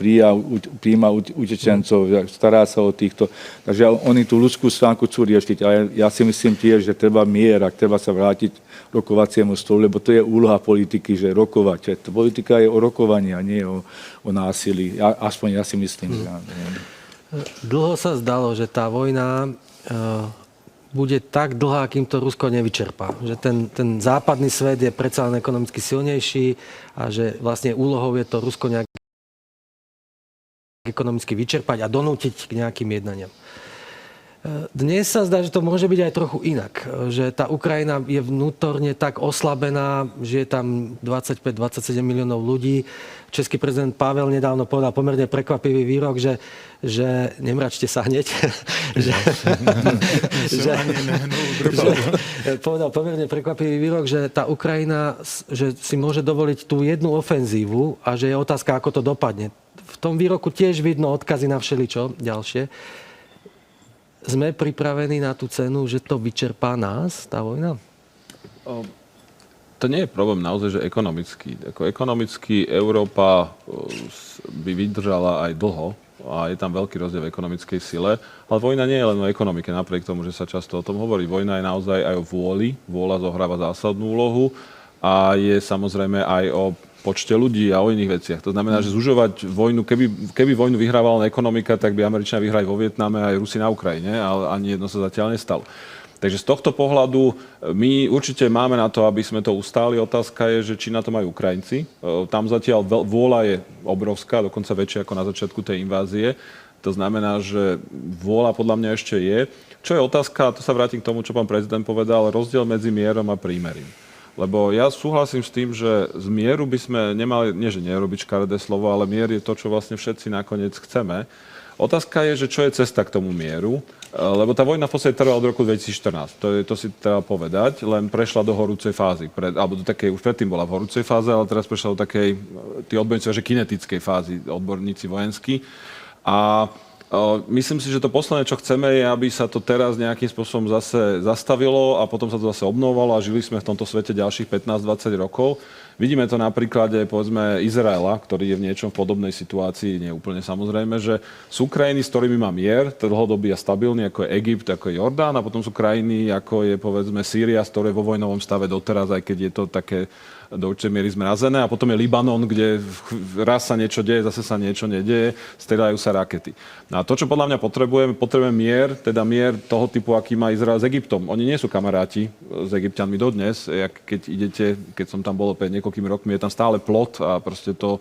prijíma utečencov, stará sa o týchto. Takže oni tú ľudskú stránku chcú riešiť. Ale ja si myslím tiež, že treba mier a treba sa vrátiť rokovaciemu stolu, lebo to je úloha politiky, že rokovať. Politika je o rokovaní a nie o násilí. Aspoň ja si myslím. Dlho sa zdalo, že tá vojna bude tak dlhá, kým to Rusko nevyčerpá. Že ten západný svet je predsa len ekonomicky silnejší a že vlastne úlohou je to Rusko nejak ekonomicky vyčerpať a donútiť k nejakým jednaniam. Dnes sa zdá, že to môže byť aj trochu inak. Že tá Ukrajina je vnútorne tak oslabená, že je tam 25-27 miliónov ľudí. Český prezident Pavel nedávno povedal pomerne prekvapivý výrok, že nemračte sa hneď. Povedal pomerne prekvapivý výrok, že tá Ukrajina že si môže dovoliť tú jednu ofenzívu a že je otázka, ako to dopadne. V tom výroku tiež vidno odkazy na všeličo ďalšie. Sme pripravení na tú cenu, že to vyčerpá nás, tá vojna? To nie je problém naozaj, že ekonomický. Ekonomicky Európa by vydržala aj dlho a je tam veľký rozdiel v ekonomickej sile. Ale vojna nie je len o ekonomike, napriek tomu, že sa často o tom hovorí. Vojna je naozaj aj o vôli. Vôľa zohráva zásadnú úlohu a je samozrejme aj o počte ľudí a o iných veciach. To znamená, že zužovať vojnu, keby vojnu vyhrávala len ekonomika, tak by Američania vyhrali vo Vietname a aj Rusi na Ukrajine, ale ani jedno sa zatiaľ nestalo. Takže z tohto pohľadu my určite máme na to, aby sme to ustáli. Otázka je, že či na to majú Ukrajinci. Tam zatiaľ vôľa je obrovská, dokonca väčšia ako na začiatku tej invázie. To znamená, že vôľa podľa mňa ešte je. Čo je otázka, to sa vrátim k tomu, čo pán prezident povedal, rozdiel medzi mierom a prímerím. Lebo ja súhlasím s tým, že z mieru by sme nemali, nie že nerobiť škaredé slovo, ale mier je to, čo vlastne všetci nakoniec chceme. Otázka je, že čo je cesta k tomu mieru, lebo tá vojna v podstate trvala od roku 2014. To si treba povedať, len prešla do horúcej fázy. Alebo do takej, už predtým bola v horúcej fáze, ale teraz prešla do takej, tí odborníci, že kinetickej fázy, odborníci vojenskí. A myslím si, že to posledné, čo chceme, je, aby sa to teraz nejakým spôsobom zase zastavilo a potom sa to zase obnovalo a žili sme v tomto svete ďalších 15-20 rokov. Vidíme to na príklade, povedzme, Izraela, ktorý je v niečom v podobnej situácii, nie úplne samozrejme, že sú krajiny, s ktorými má mier, dlhodobý a stabilný, ako je Egypt, ako je Jordán, a potom sú krajiny, ako je, povedzme, Sýria, z ktorej vo vojnovom stave doteraz, aj keď je to také do určitej miery zmrazené, a potom je Libanon, kde raz sa niečo deje, zase sa niečo nedeje, strieľajú sa rakety. No a to, čo podľa mňa potrebujeme mier, teda mier toho typu, aký má Izrael s Egyptom. Oni nie sú kamaráti s Egypťanmi dodnes. Keď som tam bol pred niekoľkými rokmi, je tam stále plot a proste to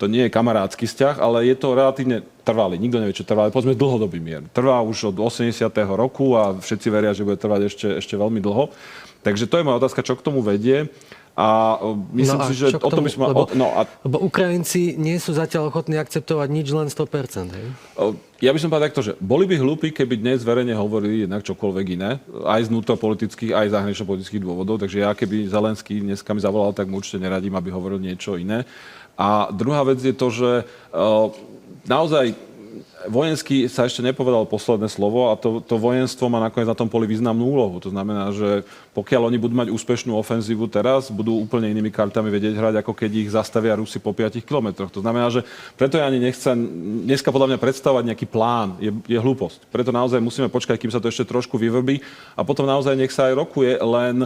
nie je kamarátsky vzťah, ale je to relatívne trvalý. Nikto nevie, čo trvá, ale povedzme dlhodobý mier. Trvá už od 80. roku a všetci veria, že bude trvať ešte veľmi dlho. Takže to je moja otázka, čo k tomu vedie. A myslím si, že o tom by sme... Lebo Ukrajinci nie sú zatiaľ ochotní akceptovať nič len 100%. Hej? Ja by som povedal takto, že boli by hlúpi, keby dnes verejne hovorili jednak čokoľvek iné, aj z vnútropolitických, aj z zahranično-politických dôvodov. Takže ja, keby Zelenský dneska mi zavolal, tak mu určite neradím, aby hovoril niečo iné. A druhá vec je to, že naozaj vojensky sa ešte nepovedalo posledné slovo a to vojenstvo má nakoniec na tom poli významnú úlohu. To znamená, že pokiaľ oni budú mať úspešnú ofenzívu teraz, budú úplne inými kartami vedieť hrať, ako keď ich zastavia Rusi po 5 kilometroch. To znamená, že preto ja ani nechcem dneska podľa mňa predstavovať nejaký plán. Je hlúposť. Preto naozaj musíme počkať, kým sa to ešte trošku vyvrbí a potom naozaj nech sa aj rokuje, len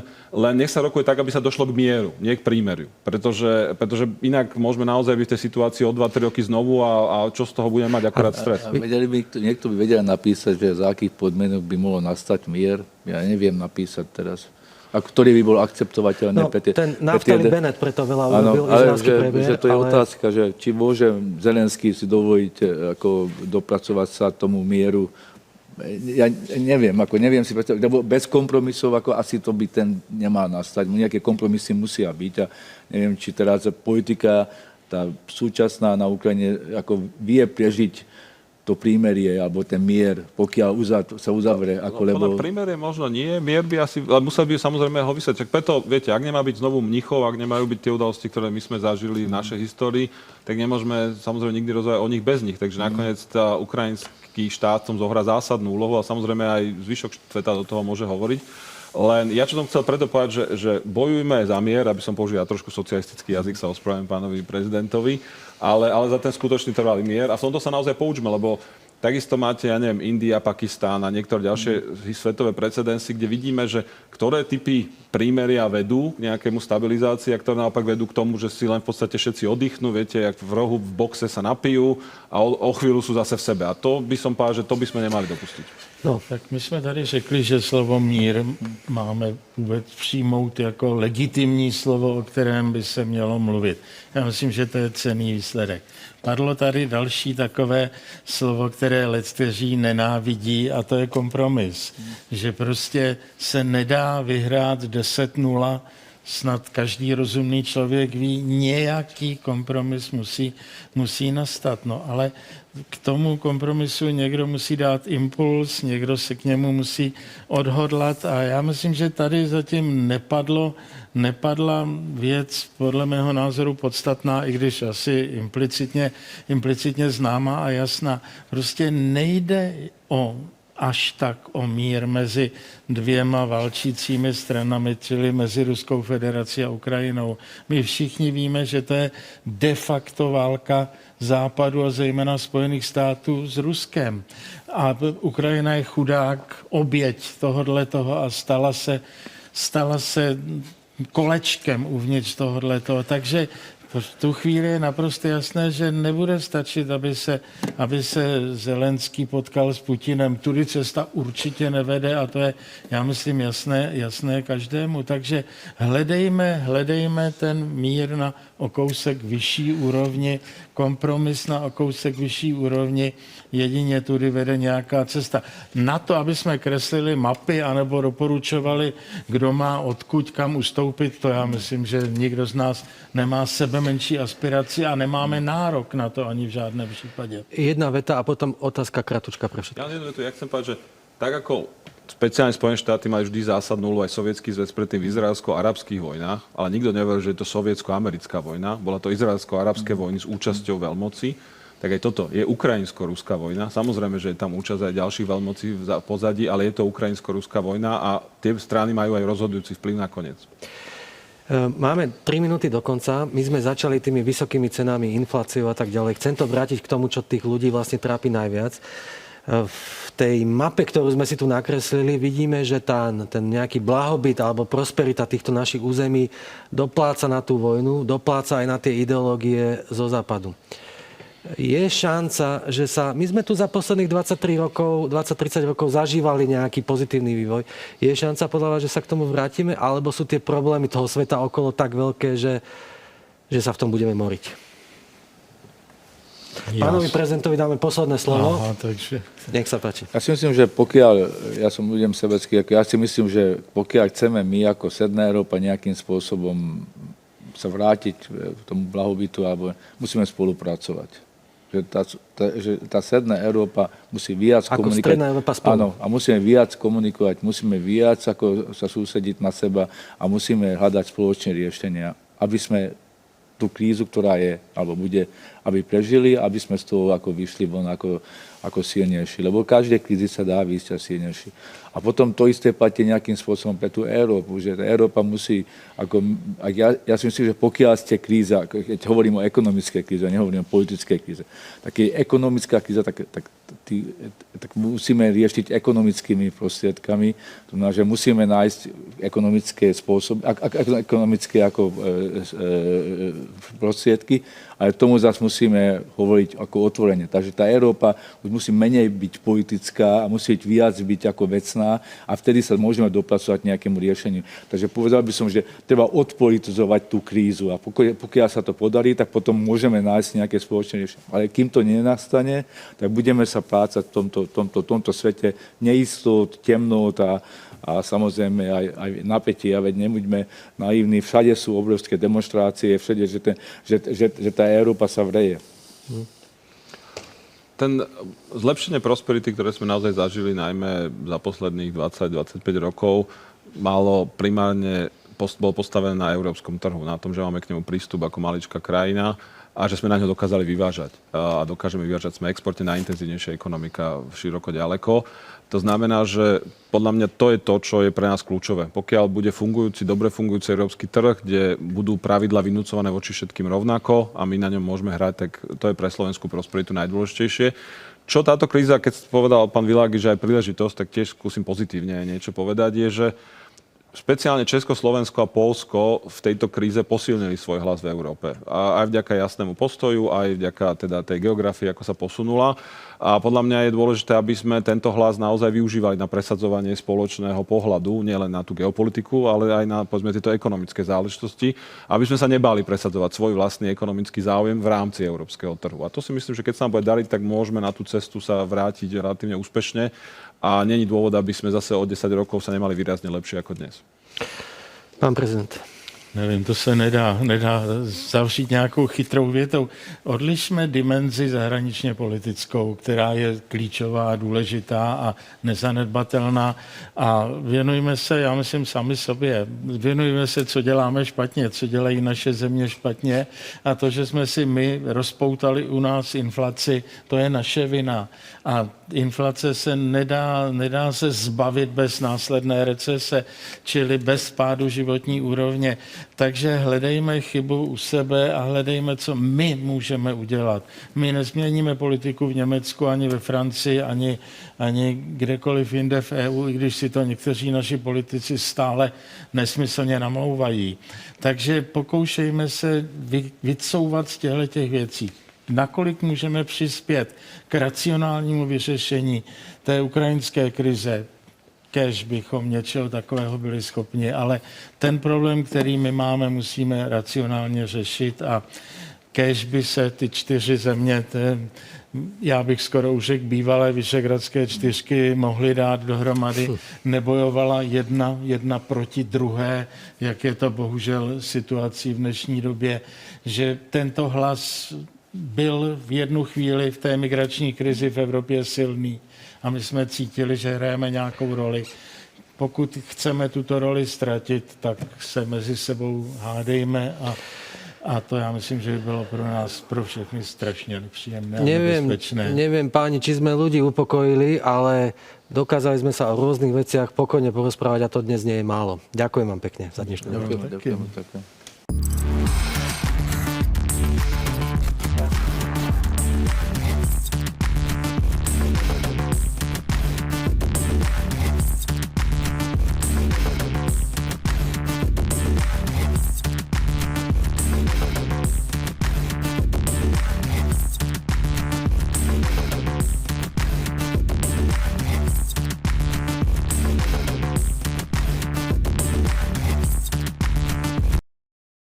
nech sa rokuje tak, aby sa došlo k mieru, nie k prímeriu. Pretože inak môžeme naozaj byť v tej situácii o 2-3 roky znovu a čo z toho budeme mať akorát stres. Niekto by vedel napísať, že za akých podmienok by mohlo nastať mier. Ja neviem napísať teraz. A ktorý by bol akceptovateľný pre tie... Ten Naftali Bennett preto veľa urobil izraelský premiér. Že to je otázka, že či môže Zelenský si dovoliť ako dopracovať sa tomu mieru. Ja neviem si predstaviť, lebo bez kompromisov ako asi to by ten nemá nastať. Nejaké kompromisy musia byť a neviem, či teraz politika tá súčasná na Ukrajine ako vie prežiť to prímerie alebo ten mier, pokiaľ sa uzavrie, ako lebo... Prímerie možno nie, mier by asi, ale musel by samozrejme ho vysvetliť. Preto, viete, ak nemá byť znovu mnichov, ak nemajú byť tie udalosti, ktoré my sme zažili v našej histórii, tak nemôžeme samozrejme nikdy rozhodovať o nich bez nich. Takže nakoniec tá ukrajinský štát som zohrá zásadnú úlohu a samozrejme aj zvyšok sveta do toho môže hovoriť. Len ja čo som chcel preto povedať, že bojujme za mier, aby som použil trošku socialistický jazyk, sa ospravedlňujem pánovi prezidentovi, ale za ten skutočný trvalý mier. A v tomto sa naozaj poučme, lebo takisto máte, ja neviem, India, Pakistán a niektoré ďalšie svetové precedensy, kde vidíme, že ktoré typy prímeria vedú k nejakému stabilizácii a ktoré naopak vedú k tomu, že si len v podstate všetci oddychnú, viete, jak v rohu v boxe sa napijú a o chvíľu sú zase v sebe. A to by som povedal, že to by sme nemali dopustiť. No, tak my jsme tady řekli, že slovo mír máme vůbec přijmout jako legitimní slovo, o kterém by se mělo mluvit. Já myslím, že to je cenný výsledek. Padlo tady další takové slovo, které lidsteří nenávidí, a to je kompromis. Že prostě se nedá vyhrát 10-0, snad každý rozumný člověk ví, nějaký kompromis musí nastat. No ale k tomu kompromisu někdo musí dát impuls, někdo se k němu musí odhodlat a já myslím, že tady zatím nepadla věc podle mého názoru podstatná, i když asi implicitně známá a jasná. Prostě nejde až tak o mír mezi dvěma válčícími stranami, čili mezi Ruskou federací a Ukrajinou. My všichni víme, že to je de facto válka Západu a zejména Spojených států s Ruskem. A Ukrajina je chudák, oběť tohodletoho a stala se kolečkem uvnitř tohodletoho. Takže v tu chvíli je naprosto jasné, že nebude stačit, aby se Zelenský potkal s Putinem. Tudy cesta určitě nevede a to je, já myslím, jasné každému. Takže hledejme ten mír na o kousek vyšší úrovni, kompromis na o kousek vyšší úrovni, jedině tudy vede nějaká cesta. Na to, aby jsme kreslili mapy anebo doporučovali, kdo má odkud kam ustoupit, to já myslím, že nikdo z nás nemá sebe menší aspiraci a nemáme nárok na to ani v žádném případě. Jedna veta a potom otázka kratučka pre všetkých. Ja chcem povedať, že tak ako speciálne Spojené štáty mali vždy zásadnú úlohu aj sovietský zväz predtým v izraelsko-arabských vojnách, ale nikto neveril, že je to sovietsko-americká vojna. Bola to izraelsko-arabské vojny s účasťou veľmocí. Tak aj toto je ukrajinsko-ruská vojna. Samozrejme, že je tam účasť aj ďalších veľmocí v pozadí, ale je to ukrajinsko-ruská vojna a tie strany majú aj rozhodujúci vplyv nakoniec. Máme 3 minúty do konca. My sme začali tými vysokými cenami, infláciou a tak ďalej. Chcem to vrátiť k tomu, čo tých ľudí vlastne trápi najviac. V tej mape, ktorú sme si tu nakreslili, vidíme, že ten nejaký blahobyt alebo prosperita týchto našich území dopláca na tú vojnu, dopláca aj na tie ideológie zo západu. Je šanca, že my sme tu za posledných 20-30 rokov zažívali nejaký pozitívny vývoj. Je šanca podľa vás, že sa k tomu vrátime, alebo sú tie problémy toho sveta okolo tak veľké, že sa v tom budeme moriť? Pánovi prezidentovi dáme posledné slovo. Aha, takže... Nech sa páči. Ja si myslím, že ja som ľuďom sebecký, ja si myslím, že pokiaľ chceme my ako Stredná Európa nejakým spôsobom sa vrátiť k tomu blahobytu, alebo musíme spolupracovať. Že tá Stredná Európa musí viac ako komunikovať. Stredná Európa spolu. Áno, a musíme viac komunikovať, musíme viac ako sa sústrediť na seba a musíme hľadať spoločné riešenia, aby sme tú krízu, ktorá je, alebo bude, aby prežili, aby sme z toho ako vyšli von ako silnejší. Lebo každej krízy sa dá výjsť silnejší. A potom to isté platí nejakým spôsobom pre tú Európu, že tá Európa musí, ja si myslím, že pokiaľ ste kríza, keď hovorím o ekonomickej kríze, nehovorím o politickej kríze, tak je ekonomická kríza, tak musíme riešiť ekonomickými prostriedkami. To znamená, že musíme nájsť ekonomické spôsoby, ekonomické prostriedky, ale tomu zase musíme hovoriť ako otvorene. Takže tá Európa už musí menej byť politická a musí viac byť ako vecná a vtedy sa môžeme dopracovať nejakému riešeniu. Takže povedal by som, že treba odpolitizovať tú krízu a pokiaľ sa to podarí, tak potom môžeme nájsť nejaké spoločné riešenie. Ale kým to nenastane, tak budeme sa plácať v tomto svete neistot, temnot a samozrejme aj napätie, a veď nebuďme naivní, všade sú obrovské demonštrácie, všade, že tá Európa sa vreje. ten zlepšenie prosperity, ktoré sme naozaj zažili najmä za posledných 20-25 rokov, malo primárne bol postavené na európskom trhu, na tom, že máme k nemu prístup ako maličká krajina a že sme na ňo dokázali vyvážať. A dokážeme vyvážať, sme exportne najintenzívnejšia ekonomika široko ďaleko. To znamená, že podľa mňa to je to, čo je pre nás kľúčové. Pokiaľ bude dobre fungujúci európsky trh, kde budú pravidla vynúcované voči všetkým rovnako a my na ňom môžeme hrať, tak to je pre slovenskú prosperitu najdôležitejšie. Čo táto kríza, keď povedal pán Világi, že aj príležitosť, tak tiež skúsim pozitívne niečo povedať, je, že špeciálne Česko, Slovensko a Poľsko v tejto kríze posilnili svoj hlas v Európe. A aj vďaka jasnému postoju, aj vďaka teda tej geografii, ako sa posunula. A podľa mňa je dôležité, aby sme tento hlas naozaj využívali na presadzovanie spoločného pohľadu, nielen na tú geopolitiku, ale aj na, povedzme, tieto ekonomické záležitosti, aby sme sa nebáli presadzovať svoj vlastný ekonomický záujem v rámci európskeho trhu. A to si myslím, že keď sa nám bude dariť, tak môžeme na tú cestu sa vrátiť relatívne úspešne. A není dôvod, aby sme zase o 10 rokov sa nemali výrazne lepšie ako dnes. Pán prezident. Nevím, to se nedá zavřít nějakou chytrou větou. Odlišme dimenzi zahraničně politickou, která je klíčová, důležitá a nezanedbatelná a věnujme se, já myslím, sami sobě. Věnujme se, co děláme špatně, co dělají naše země špatně a to, že jsme si my rozpoutali u nás inflaci, to je naše vina. A inflace se nedá se zbavit bez následné recese, čili bez pádu životní úrovně. Takže hledejme chybu u sebe a hledejme, co my můžeme udělat. My nezměníme politiku v Německu, ani ve Francii, ani kdekoliv jinde v EU, i když si to někteří naši politici stále nesmyslně namlouvají. Takže pokoušejme se vycouvat z těchto věcí. Nakolik můžeme přispět k racionálnímu vyřešení té ukrajinské krize, kéž bychom něčeho takového byli schopni, ale ten problém, který my máme, musíme racionálně řešit a kéž by se ty 4 země, já bych skoro už řekl bývalé Vyšehradské 4, mohly dát dohromady, nebojovala jedna proti druhé, jak je to bohužel situací v dnešní době, že tento hlas byl v jednu chvíli v té migrační krizi v Evropě silný a my jsme cítili, že hrajeme nějakou roli. Pokud chceme tuto roli ztratit, tak se mezi sebou hádejme a to já myslím, že by bylo pro nás, pro všechny strašně nepříjemné a nebezpečné. Neviem, páni, či sme ľudí upokojili, ale dokázali sme sa o rôznych veciach pokojne porozprávať a to dnes nie je málo. Ďakujem vám pekne za dnešnú. Ďakujem.